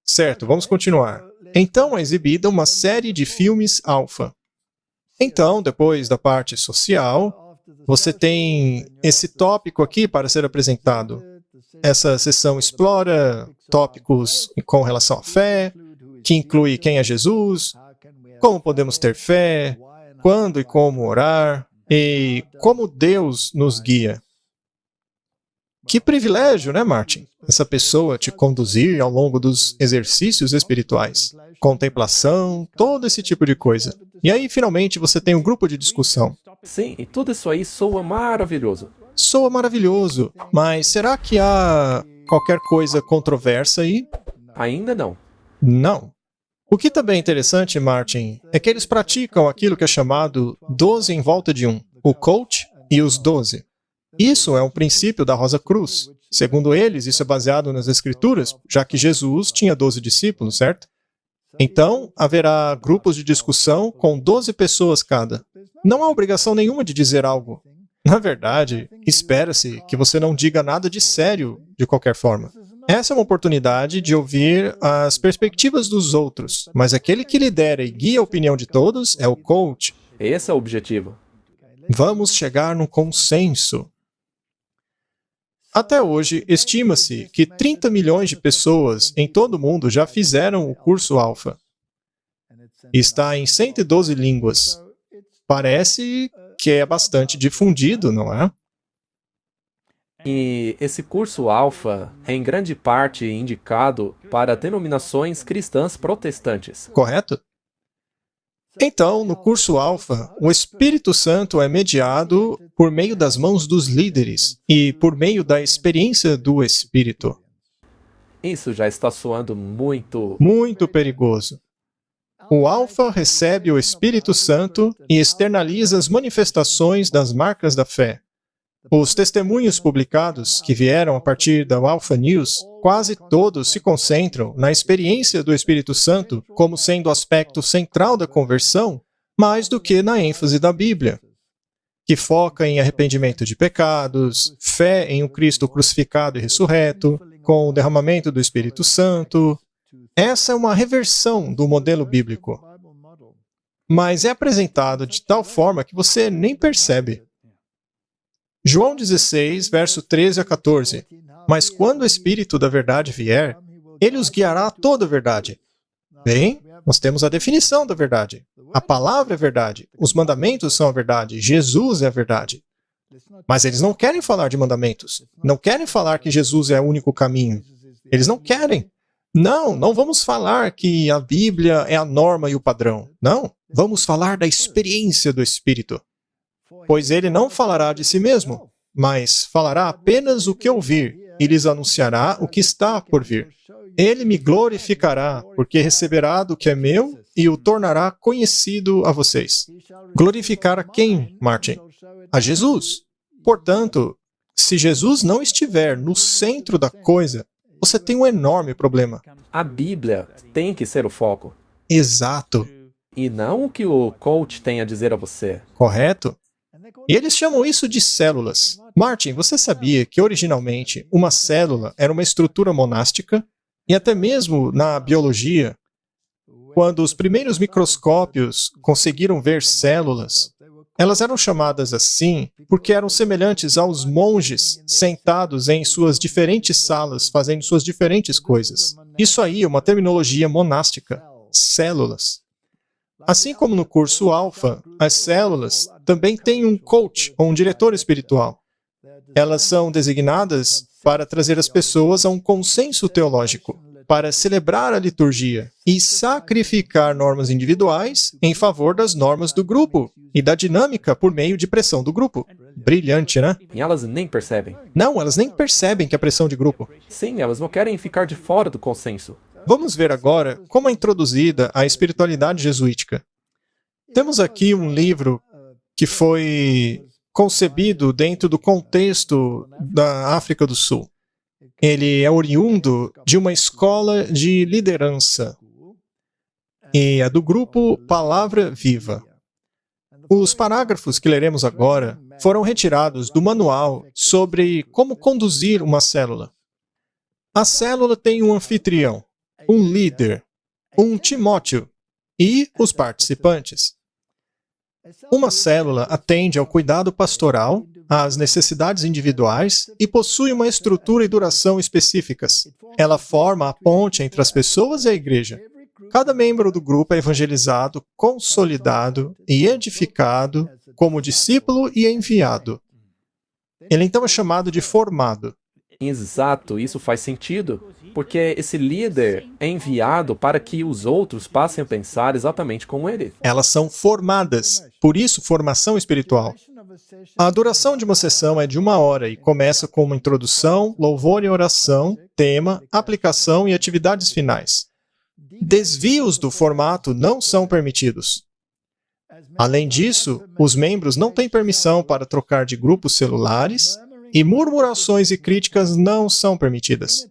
Certo, vamos continuar. Então é exibida uma série de filmes alfa. Então, depois da parte social, você tem esse tópico aqui para ser apresentado. Essa sessão explora tópicos com relação à fé, que inclui quem é Jesus, como podemos ter fé, quando e como orar, e como Deus nos guia. Que privilégio, né, Martin? Essa pessoa te conduzir ao longo dos exercícios espirituais. Contemplação, todo esse tipo de coisa. E aí, finalmente, você tem um grupo de discussão. Sim, e tudo isso aí soa maravilhoso. Soa maravilhoso, mas será que há qualquer coisa controversa aí? Ainda não. Não. O que também é interessante, Martin, é que eles praticam aquilo que é chamado 12 em volta de um, o coach e os 12. Isso é um princípio da Rosa Cruz. Segundo eles, isso é baseado nas Escrituras, já que Jesus tinha 12 discípulos, certo? Então, haverá grupos de discussão com 12 pessoas cada. Não há obrigação nenhuma de dizer algo. Na verdade, espera-se que você não diga nada de sério de qualquer forma. Essa é uma oportunidade de ouvir as perspectivas dos outros, mas aquele que lidera e guia a opinião de todos é o coach. Esse é o objetivo. Vamos chegar num consenso. Até hoje, estima-se que 30 milhões de pessoas em todo o mundo já fizeram o curso alfa. Está em 112 línguas. Parece que é bastante difundido, não é? E esse curso alfa é em grande parte indicado para denominações cristãs protestantes. Correto? Então, no curso alfa, o Espírito Santo é mediado por meio das mãos dos líderes e por meio da experiência do Espírito. Isso já está soando muito perigoso. O alfa recebe o Espírito Santo e externaliza as manifestações das marcas da fé. Os testemunhos publicados que vieram a partir da Alpha News, quase todos se concentram na experiência do Espírito Santo como sendo o aspecto central da conversão, mais do que na ênfase da Bíblia, que foca em arrependimento de pecados, fé em um Cristo crucificado e ressurreto, com o derramamento do Espírito Santo. Essa é uma reversão do modelo bíblico, mas é apresentado de tal forma que você nem percebe. João 16, verso 13 a 14. Mas quando o Espírito da verdade vier, ele os guiará a toda a verdade. Bem, nós temos a definição da verdade. A palavra é verdade. Os mandamentos são a verdade. Jesus é a verdade. Mas eles não querem falar de mandamentos. Não querem falar que Jesus é o único caminho. Eles não querem. Não, não vamos falar que a Bíblia é a norma e o padrão. Não, vamos falar da experiência do Espírito. Pois ele não falará de si mesmo, mas falará apenas o que ouvir e lhes anunciará o que está por vir. Ele me glorificará, porque receberá do que é meu e o tornará conhecido a vocês. Glorificar a quem, Martin? A Jesus. Portanto, se Jesus não estiver no centro da coisa, você tem um enorme problema. A Bíblia tem que ser o foco. Exato. E não o que o coach tem a dizer a você. Correto? E eles chamam isso de células. Martin, você sabia que originalmente uma célula era uma estrutura monástica? E até mesmo na biologia, quando os primeiros microscópios conseguiram ver células, elas eram chamadas assim porque eram semelhantes aos monges sentados em suas diferentes salas, fazendo suas diferentes coisas. Isso aí é uma terminologia monástica. Células. Assim como no curso Alpha, as células também têm um coach, ou um diretor espiritual. Elas são designadas para trazer as pessoas a um consenso teológico, para celebrar a liturgia e sacrificar normas individuais em favor das normas do grupo e da dinâmica por meio de pressão do grupo. Brilhante, né? E elas nem percebem. Não, elas nem percebem que é pressão de grupo. Sim, elas não querem ficar de fora do consenso. Vamos ver agora como é introduzida a espiritualidade jesuítica. Temos aqui um livro que foi concebido dentro do contexto da África do Sul. Ele é oriundo de uma escola de liderança e é do grupo Palavra Viva. Os parágrafos que leremos agora foram retirados do manual sobre como conduzir uma célula. A célula tem um anfitrião, um líder, um Timóteo e os participantes. Uma célula atende ao cuidado pastoral, às necessidades individuais e possui uma estrutura e duração específicas. Ela forma a ponte entre as pessoas e a igreja. Cada membro do grupo é evangelizado, consolidado e edificado como discípulo e enviado. Ele então é chamado de formado. Exato, isso faz sentido, porque esse líder é enviado para que os outros passem a pensar exatamente como ele. Elas são formadas, por isso formação espiritual. A duração de uma sessão é de 1 hora e começa com uma introdução, louvor e oração, tema, aplicação e atividades finais. Desvios do formato não são permitidos. Além disso, os membros não têm permissão para trocar de grupos celulares e murmurações e críticas não são permitidas.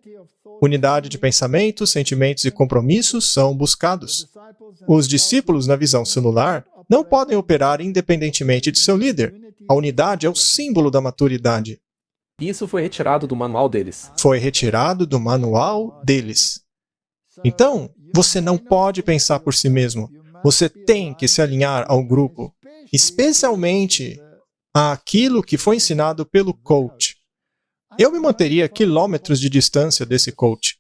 Unidade de pensamento, sentimentos e compromissos são buscados. Os discípulos na visão celular não podem operar independentemente de seu líder. A unidade é o símbolo da maturidade. Isso foi retirado do manual deles. Foi retirado do manual deles. Então, você não pode pensar por si mesmo. Você tem que se alinhar ao grupo, especialmente àquilo que foi ensinado pelo coach. Eu me manteria a quilômetros de distância desse coach.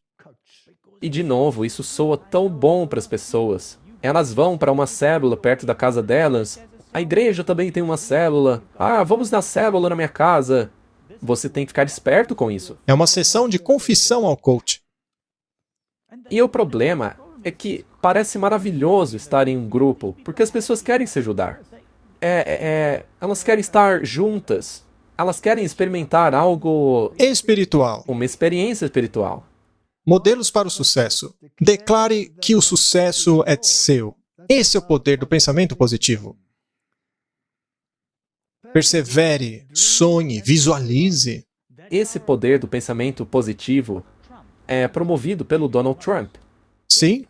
E de novo, isso soa tão bom para as pessoas. Elas vão para uma célula perto da casa delas. A igreja também tem uma célula. Ah, vamos na célula na minha casa. Você tem que ficar esperto com isso. É uma sessão de confissão ao coach. E o problema é que parece maravilhoso estar em um grupo, porque as pessoas querem se ajudar. Elas querem estar juntas. Elas querem experimentar algo espiritual. Uma experiência espiritual. Modelos para o sucesso. Declare que o sucesso é seu. Esse é o poder do pensamento positivo. Persevere, sonhe, visualize. Esse poder do pensamento positivo é promovido pelo Donald Trump. Sim.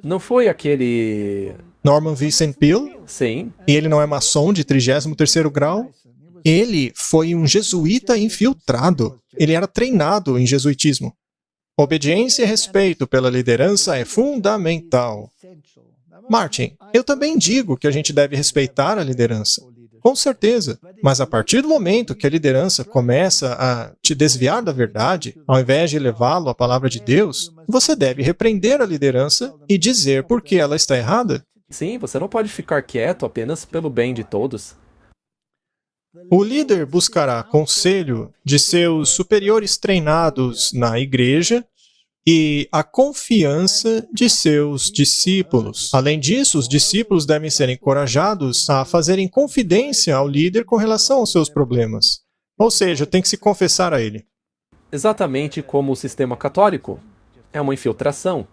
Não foi aquele... Norman Vincent Peale? Sim. E ele não é maçom de 33º grau? Ele foi um jesuíta infiltrado. Ele era treinado em jesuitismo. Obediência e respeito pela liderança é fundamental. Martin, eu também digo que a gente deve respeitar a liderança. Com certeza. Mas a partir do momento que a liderança começa a te desviar da verdade, ao invés de levá-lo à palavra de Deus, você deve repreender a liderança e dizer por que ela está errada. Sim, você não pode ficar quieto apenas pelo bem de todos. O líder buscará conselho de seus superiores treinados na igreja e a confiança de seus discípulos. Além disso, os discípulos devem ser encorajados a fazerem confidência ao líder com relação aos seus problemas. Ou seja, tem que se confessar a ele. Exatamente como o sistema católico. É uma infiltração.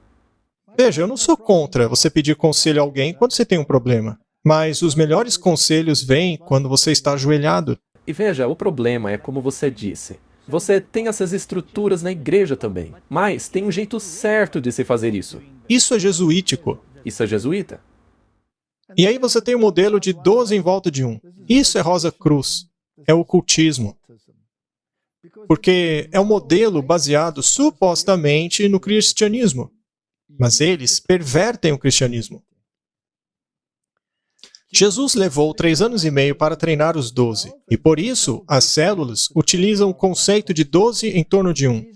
Veja, eu não sou contra você pedir conselho a alguém quando você tem um problema. Mas os melhores conselhos vêm quando você está ajoelhado. E veja, o problema é como você disse. Você tem essas estruturas na igreja também, mas tem um jeito certo de se fazer isso. Isso é jesuítico. Isso é jesuíta. E aí você tem o modelo de 12 em volta de um. Isso é Rosa Cruz. É o ocultismo. Porque é um modelo baseado supostamente no cristianismo. Mas eles pervertem o cristianismo. Jesus levou 3 anos e meio para treinar os 12, e por isso as células utilizam o conceito de 12 em torno de 1.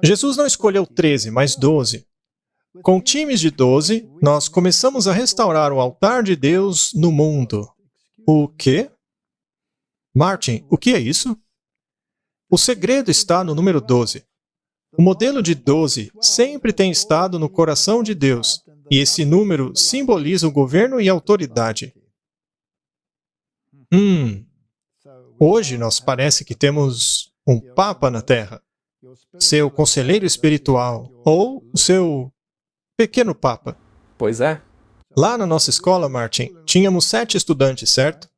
Jesus não escolheu 13, mas 12. Com times de 12, nós começamos a restaurar o altar de Deus no mundo. O quê? Martin, o que é isso? O segredo está no número 12. O modelo de 12 sempre tem estado no coração de Deus, e esse número simboliza o governo e a autoridade. Hoje nós parece que temos um Papa na Terra, seu conselheiro espiritual, ou o seu pequeno Papa. Pois é. Lá na nossa escola, Martin, tínhamos 7 estudantes, certo?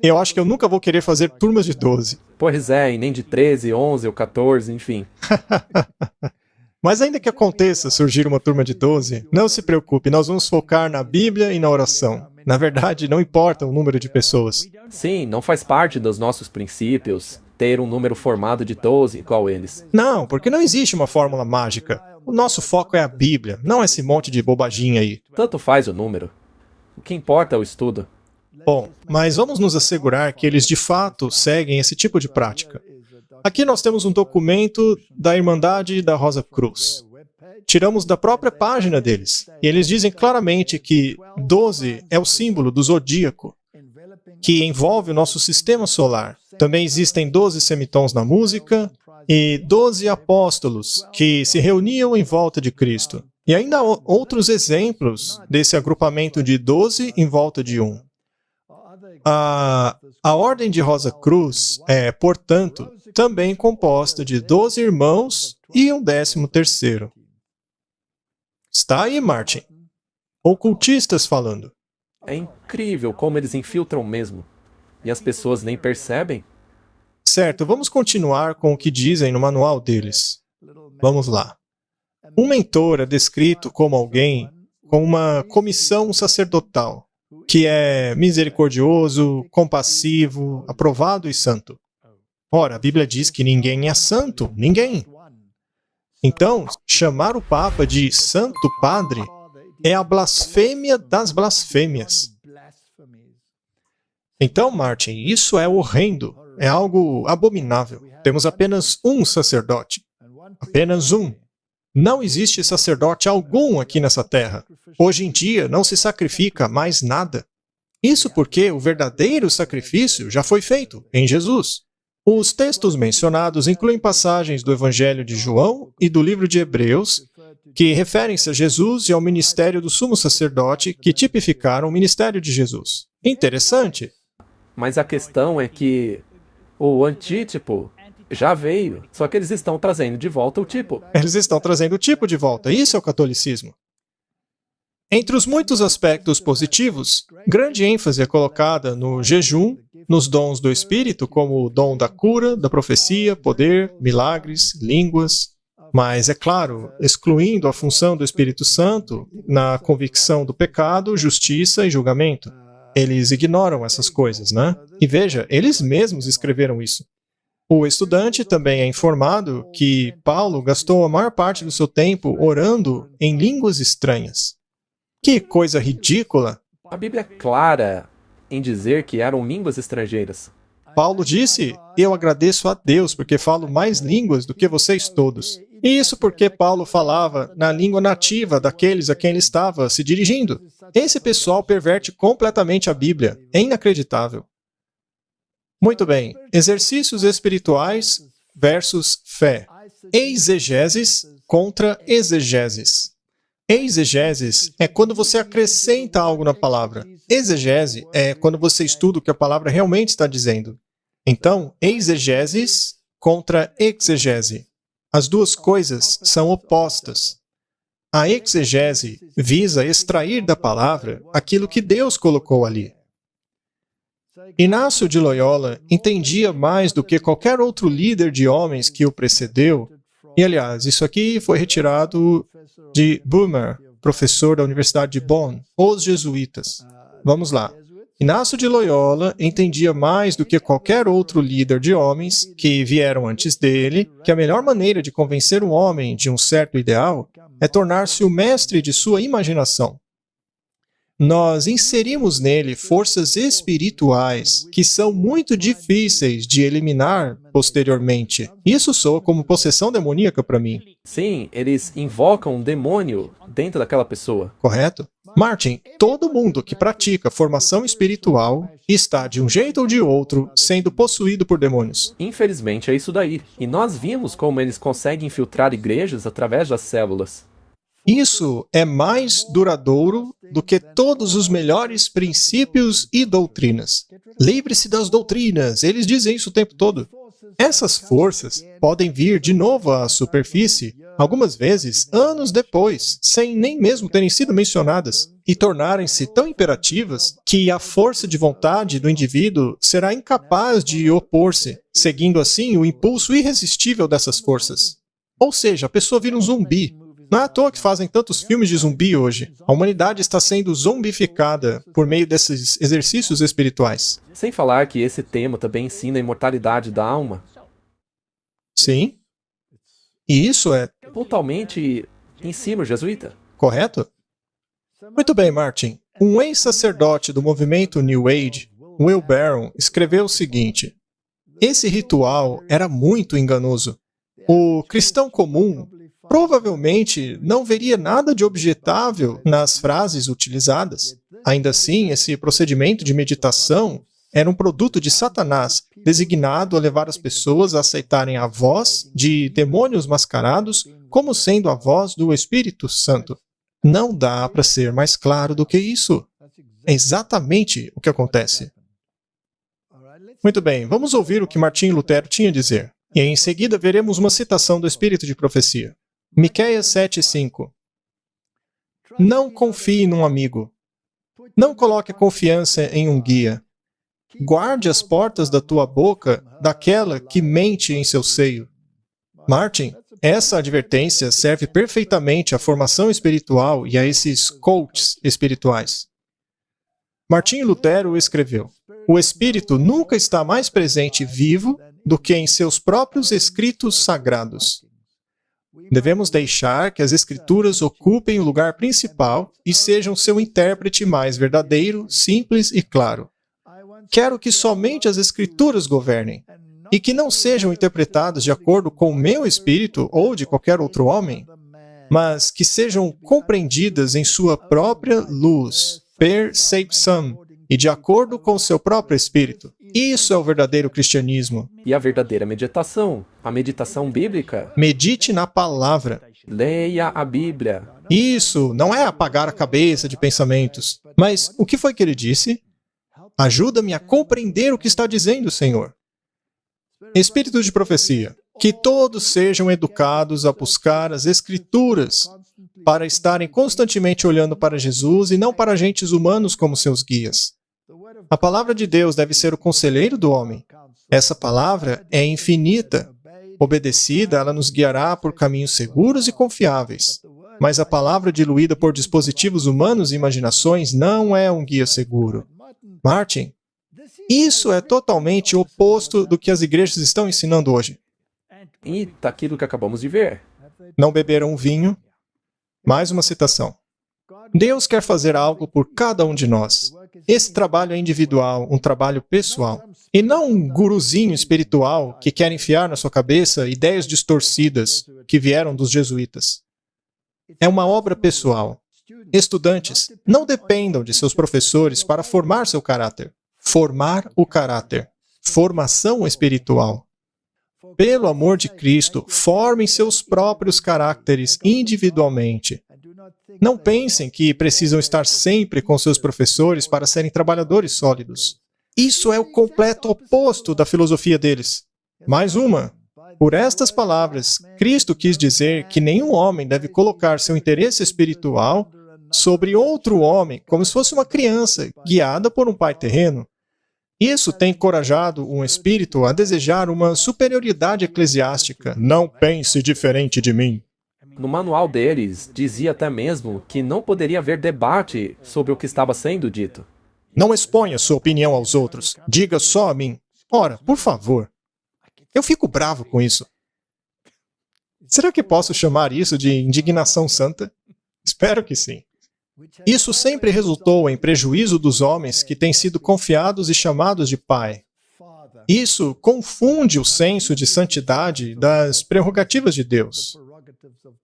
Eu acho que eu nunca vou querer fazer turmas de 12. Pois é, e nem de 13, 11 ou 14, enfim. Mas ainda que aconteça surgir uma turma de 12, não se preocupe, nós vamos focar na Bíblia e na oração. Na verdade, não importa o número de pessoas. Sim, não faz parte dos nossos princípios ter um número formado de 12 igual eles. Não, porque não existe uma fórmula mágica. O nosso foco é a Bíblia, não esse monte de bobaginha aí. Tanto faz o número. O que importa é o estudo. Bom, mas vamos nos assegurar que eles de fato seguem esse tipo de prática. Aqui nós temos um documento da Irmandade da Rosa Cruz. Tiramos da própria página deles. E eles dizem claramente que 12 é o símbolo do zodíaco, que envolve o nosso sistema solar. Também existem 12 semitons na música e 12 apóstolos que se reuniam em volta de Cristo. E ainda há outros exemplos desse agrupamento de 12 em volta de um. A Ordem de Rosa Cruz é, portanto, também composta de 12 irmãos e um 13º. Está aí, Martin. Ocultistas falando. É incrível como eles infiltram mesmo. E as pessoas nem percebem. Certo, vamos continuar com o que dizem no manual deles. Vamos lá. Um mentor é descrito como alguém com uma comissão sacerdotal, que é misericordioso, compassivo, aprovado e santo. Ora, a Bíblia diz que ninguém é santo, ninguém. Então, chamar o Papa de Santo Padre é a blasfêmia das blasfêmias. Então, Martin, isso é horrendo, é algo abominável. Temos apenas um sacerdote. Apenas um. Não existe sacerdote algum aqui nessa terra. Hoje em dia não se sacrifica mais nada. Isso porque o verdadeiro sacrifício já foi feito em Jesus. Os textos mencionados incluem passagens do Evangelho de João e do livro de Hebreus, que referem-se a Jesus e ao ministério do sumo sacerdote, que tipificaram o ministério de Jesus. Interessante. Mas a questão é que o antítipo já veio, só que eles estão trazendo de volta o tipo. Eles estão trazendo o tipo de volta. Isso é o catolicismo. Entre os muitos aspectos positivos, grande ênfase é colocada no jejum, nos dons do Espírito, como o dom da cura, da profecia, poder, milagres, línguas. Mas, é claro, excluindo a função do Espírito Santo na convicção do pecado, justiça e julgamento. Eles ignoram essas coisas, né? E veja, eles mesmos escreveram isso. O estudante também é informado que Paulo gastou a maior parte do seu tempo orando em línguas estranhas. Que coisa ridícula! A Bíblia é clara em dizer que eram línguas estrangeiras. Paulo disse: eu agradeço a Deus porque falo mais línguas do que vocês todos. E isso porque Paulo falava na língua nativa daqueles a quem ele estava se dirigindo. Esse pessoal perverte completamente a Bíblia. É inacreditável. Muito bem. Exercícios espirituais versus fé. Exegeses contra exegeses. Exegeses é quando você acrescenta algo na palavra. Exegese é quando você estuda o que a palavra realmente está dizendo. Então, exegeses contra exegese. As duas coisas são opostas. A exegese visa extrair da palavra aquilo que Deus colocou ali. Inácio de Loyola entendia mais do que qualquer outro líder de homens que o precedeu. E, aliás, isso aqui foi retirado de Boomer, professor da Universidade de Bonn, os jesuítas. Vamos lá. Inácio de Loyola entendia mais do que qualquer outro líder de homens que vieram antes dele que a melhor maneira de convencer um homem de um certo ideal é tornar-se o mestre de sua imaginação. Nós inserimos nele forças espirituais que são muito difíceis de eliminar posteriormente. Isso soa como possessão demoníaca para mim. Sim, eles invocam um demônio dentro daquela pessoa. Correto? Martin, todo mundo que pratica formação espiritual está, de um jeito ou de outro, sendo possuído por demônios. Infelizmente é isso daí. E nós vimos como eles conseguem infiltrar igrejas através das células. Isso é mais duradouro do que todos os melhores princípios e doutrinas. Livre-se das doutrinas, eles dizem isso o tempo todo. Essas forças podem vir de novo à superfície, algumas vezes anos depois, sem nem mesmo terem sido mencionadas, e tornarem-se tão imperativas que a força de vontade do indivíduo será incapaz de opor-se, seguindo assim o impulso irresistível dessas forças. Ou seja, a pessoa vira um zumbi. Não é à toa que fazem tantos filmes de zumbi hoje. A humanidade está sendo zombificada por meio desses exercícios espirituais. Sem falar que esse tema também ensina a imortalidade da alma. Sim. E isso é Totalmente ensino jesuíta. correto? Muito bem, Martin. Um ex-sacerdote do movimento New Age, Will Barron, escreveu o seguinte: esse ritual era muito enganoso. O cristão comum provavelmente não veria nada de objetável nas frases utilizadas. Ainda assim, esse procedimento de meditação era um produto de Satanás, designado a levar as pessoas a aceitarem a voz de demônios mascarados como sendo a voz do Espírito Santo. Não dá para ser mais claro do que isso. É exatamente o que acontece. Muito bem, vamos ouvir o que Martim Lutero tinha a dizer. E em seguida veremos uma citação do Espírito de Profecia. Miqueias 7:5. Não confie num amigo. Não coloque confiança em um guia. Guarde as portas da tua boca daquela que mente em seu seio. Martin, essa advertência serve perfeitamente à formação espiritual e a esses coaches espirituais. Martim Lutero escreveu: o Espírito nunca está mais presente e vivo do que em seus próprios escritos sagrados. Devemos deixar que as Escrituras ocupem o lugar principal e sejam seu intérprete mais verdadeiro, simples e claro. Quero que somente as Escrituras governem, e que não sejam interpretadas de acordo com o meu espírito ou de qualquer outro homem, mas que sejam compreendidas em sua própria luz, percepção, e de acordo com o seu próprio espírito. Isso é o verdadeiro cristianismo. E a verdadeira meditação, a meditação bíblica. Medite na palavra. Leia a Bíblia. Isso não é apagar a cabeça de pensamentos. Mas o que foi que ele disse? Ajuda-me a compreender o que está dizendo, Senhor. Espírito de profecia. Que todos sejam educados a buscar as Escrituras, para estarem constantemente olhando para Jesus e não para agentes humanos como seus guias. A palavra de Deus deve ser o conselheiro do homem. Essa palavra é infinita. Obedecida, ela nos guiará por caminhos seguros e confiáveis. Mas a palavra diluída por dispositivos humanos e imaginações não é um guia seguro. Martin, isso é totalmente oposto do que as igrejas estão ensinando hoje. E daquilo que acabamos de ver. Não beberam vinho. Mais uma citação. Deus quer fazer algo por cada um de nós. Esse trabalho é individual, um trabalho pessoal. E não um guruzinho espiritual que quer enfiar na sua cabeça ideias distorcidas que vieram dos jesuítas. É uma obra pessoal. Estudantes, não dependam de seus professores para formar seu caráter. Formar o caráter. Formação espiritual. Pelo amor de Cristo, formem seus próprios caracteres individualmente. Não pensem que precisam estar sempre com seus professores para serem trabalhadores sólidos. Isso é o completo oposto da filosofia deles. Mais uma. Por estas palavras, Cristo quis dizer que nenhum homem deve colocar seu interesse espiritual sobre outro homem como se fosse uma criança guiada por um pai terreno. Isso tem encorajado um espírito a desejar uma superioridade eclesiástica. Não pense diferente de mim. No manual deles, dizia até mesmo que não poderia haver debate sobre o que estava sendo dito. Não exponha sua opinião aos outros. Diga só a mim. Ora, por favor. Eu fico bravo com isso. Será que posso chamar isso de indignação santa? Espero que sim. Isso sempre resultou em prejuízo dos homens que têm sido confiados e chamados de pai. Isso confunde o senso de santidade das prerrogativas de Deus.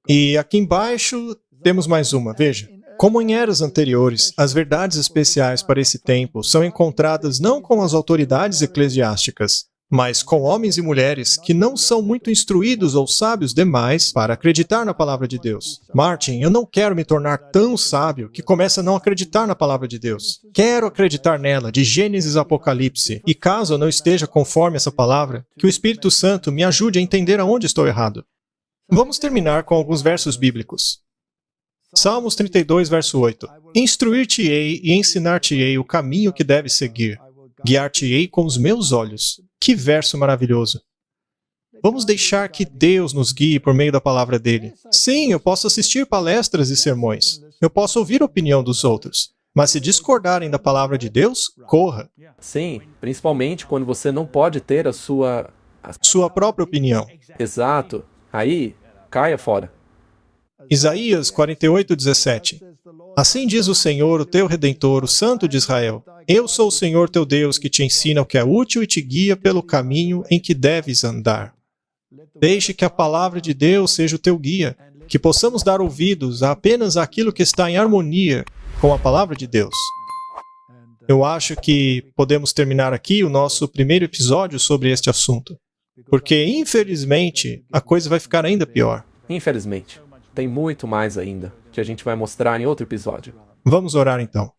E aqui embaixo temos mais uma, veja. Como em eras anteriores, as verdades especiais para esse tempo são encontradas não com as autoridades eclesiásticas, mas com homens e mulheres que não são muito instruídos ou sábios demais para acreditar na palavra de Deus. Martin, eu não quero me tornar tão sábio que comece a não acreditar na palavra de Deus. Quero acreditar nela, de Gênesis a Apocalipse, e caso eu não esteja conforme essa palavra, que o Espírito Santo me ajude a entender aonde estou errado. Vamos terminar com alguns versos bíblicos. Salmos 32, verso 8. Instruir-te-ei e ensinar-te-ei o caminho que deves seguir. Guiar-te-ei com os meus olhos. Que verso maravilhoso. Vamos deixar que Deus nos guie por meio da palavra dele. Sim, eu posso assistir palestras e sermões. Eu posso ouvir a opinião dos outros. Mas se discordarem da palavra de Deus, corra. Sim, principalmente quando você não pode ter a sua própria opinião. Exato. Aí, caia fora. Isaías 48, 17. Assim diz o Senhor, o teu Redentor, o Santo de Israel. Eu sou o Senhor teu Deus que te ensina o que é útil e te guia pelo caminho em que deves andar. Deixe que a palavra de Deus seja o teu guia, que possamos dar ouvidos apenas àquilo que está em harmonia com a palavra de Deus. Eu acho que podemos terminar aqui o nosso primeiro episódio sobre este assunto, porque, infelizmente, a coisa vai ficar ainda pior. Infelizmente. Tem muito mais ainda, que a gente vai mostrar em outro episódio. Vamos orar então.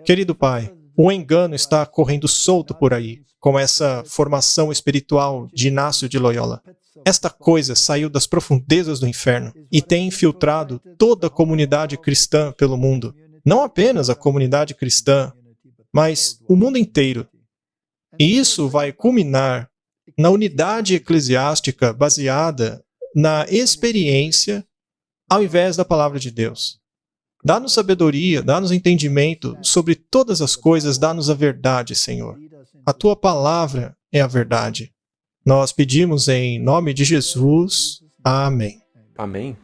Querido Pai, o engano está correndo solto por aí, com essa formação espiritual de Inácio de Loyola. Esta coisa saiu das profundezas do inferno e tem infiltrado toda a comunidade cristã pelo mundo. Não apenas a comunidade cristã, mas o mundo inteiro. E isso vai culminar na unidade eclesiástica baseada na experiência ao invés da palavra de Deus. Dá-nos sabedoria, dá-nos entendimento sobre todas as coisas, dá-nos a verdade, Senhor. A Tua palavra é a verdade. Nós pedimos em nome de Jesus. Amém. Amém.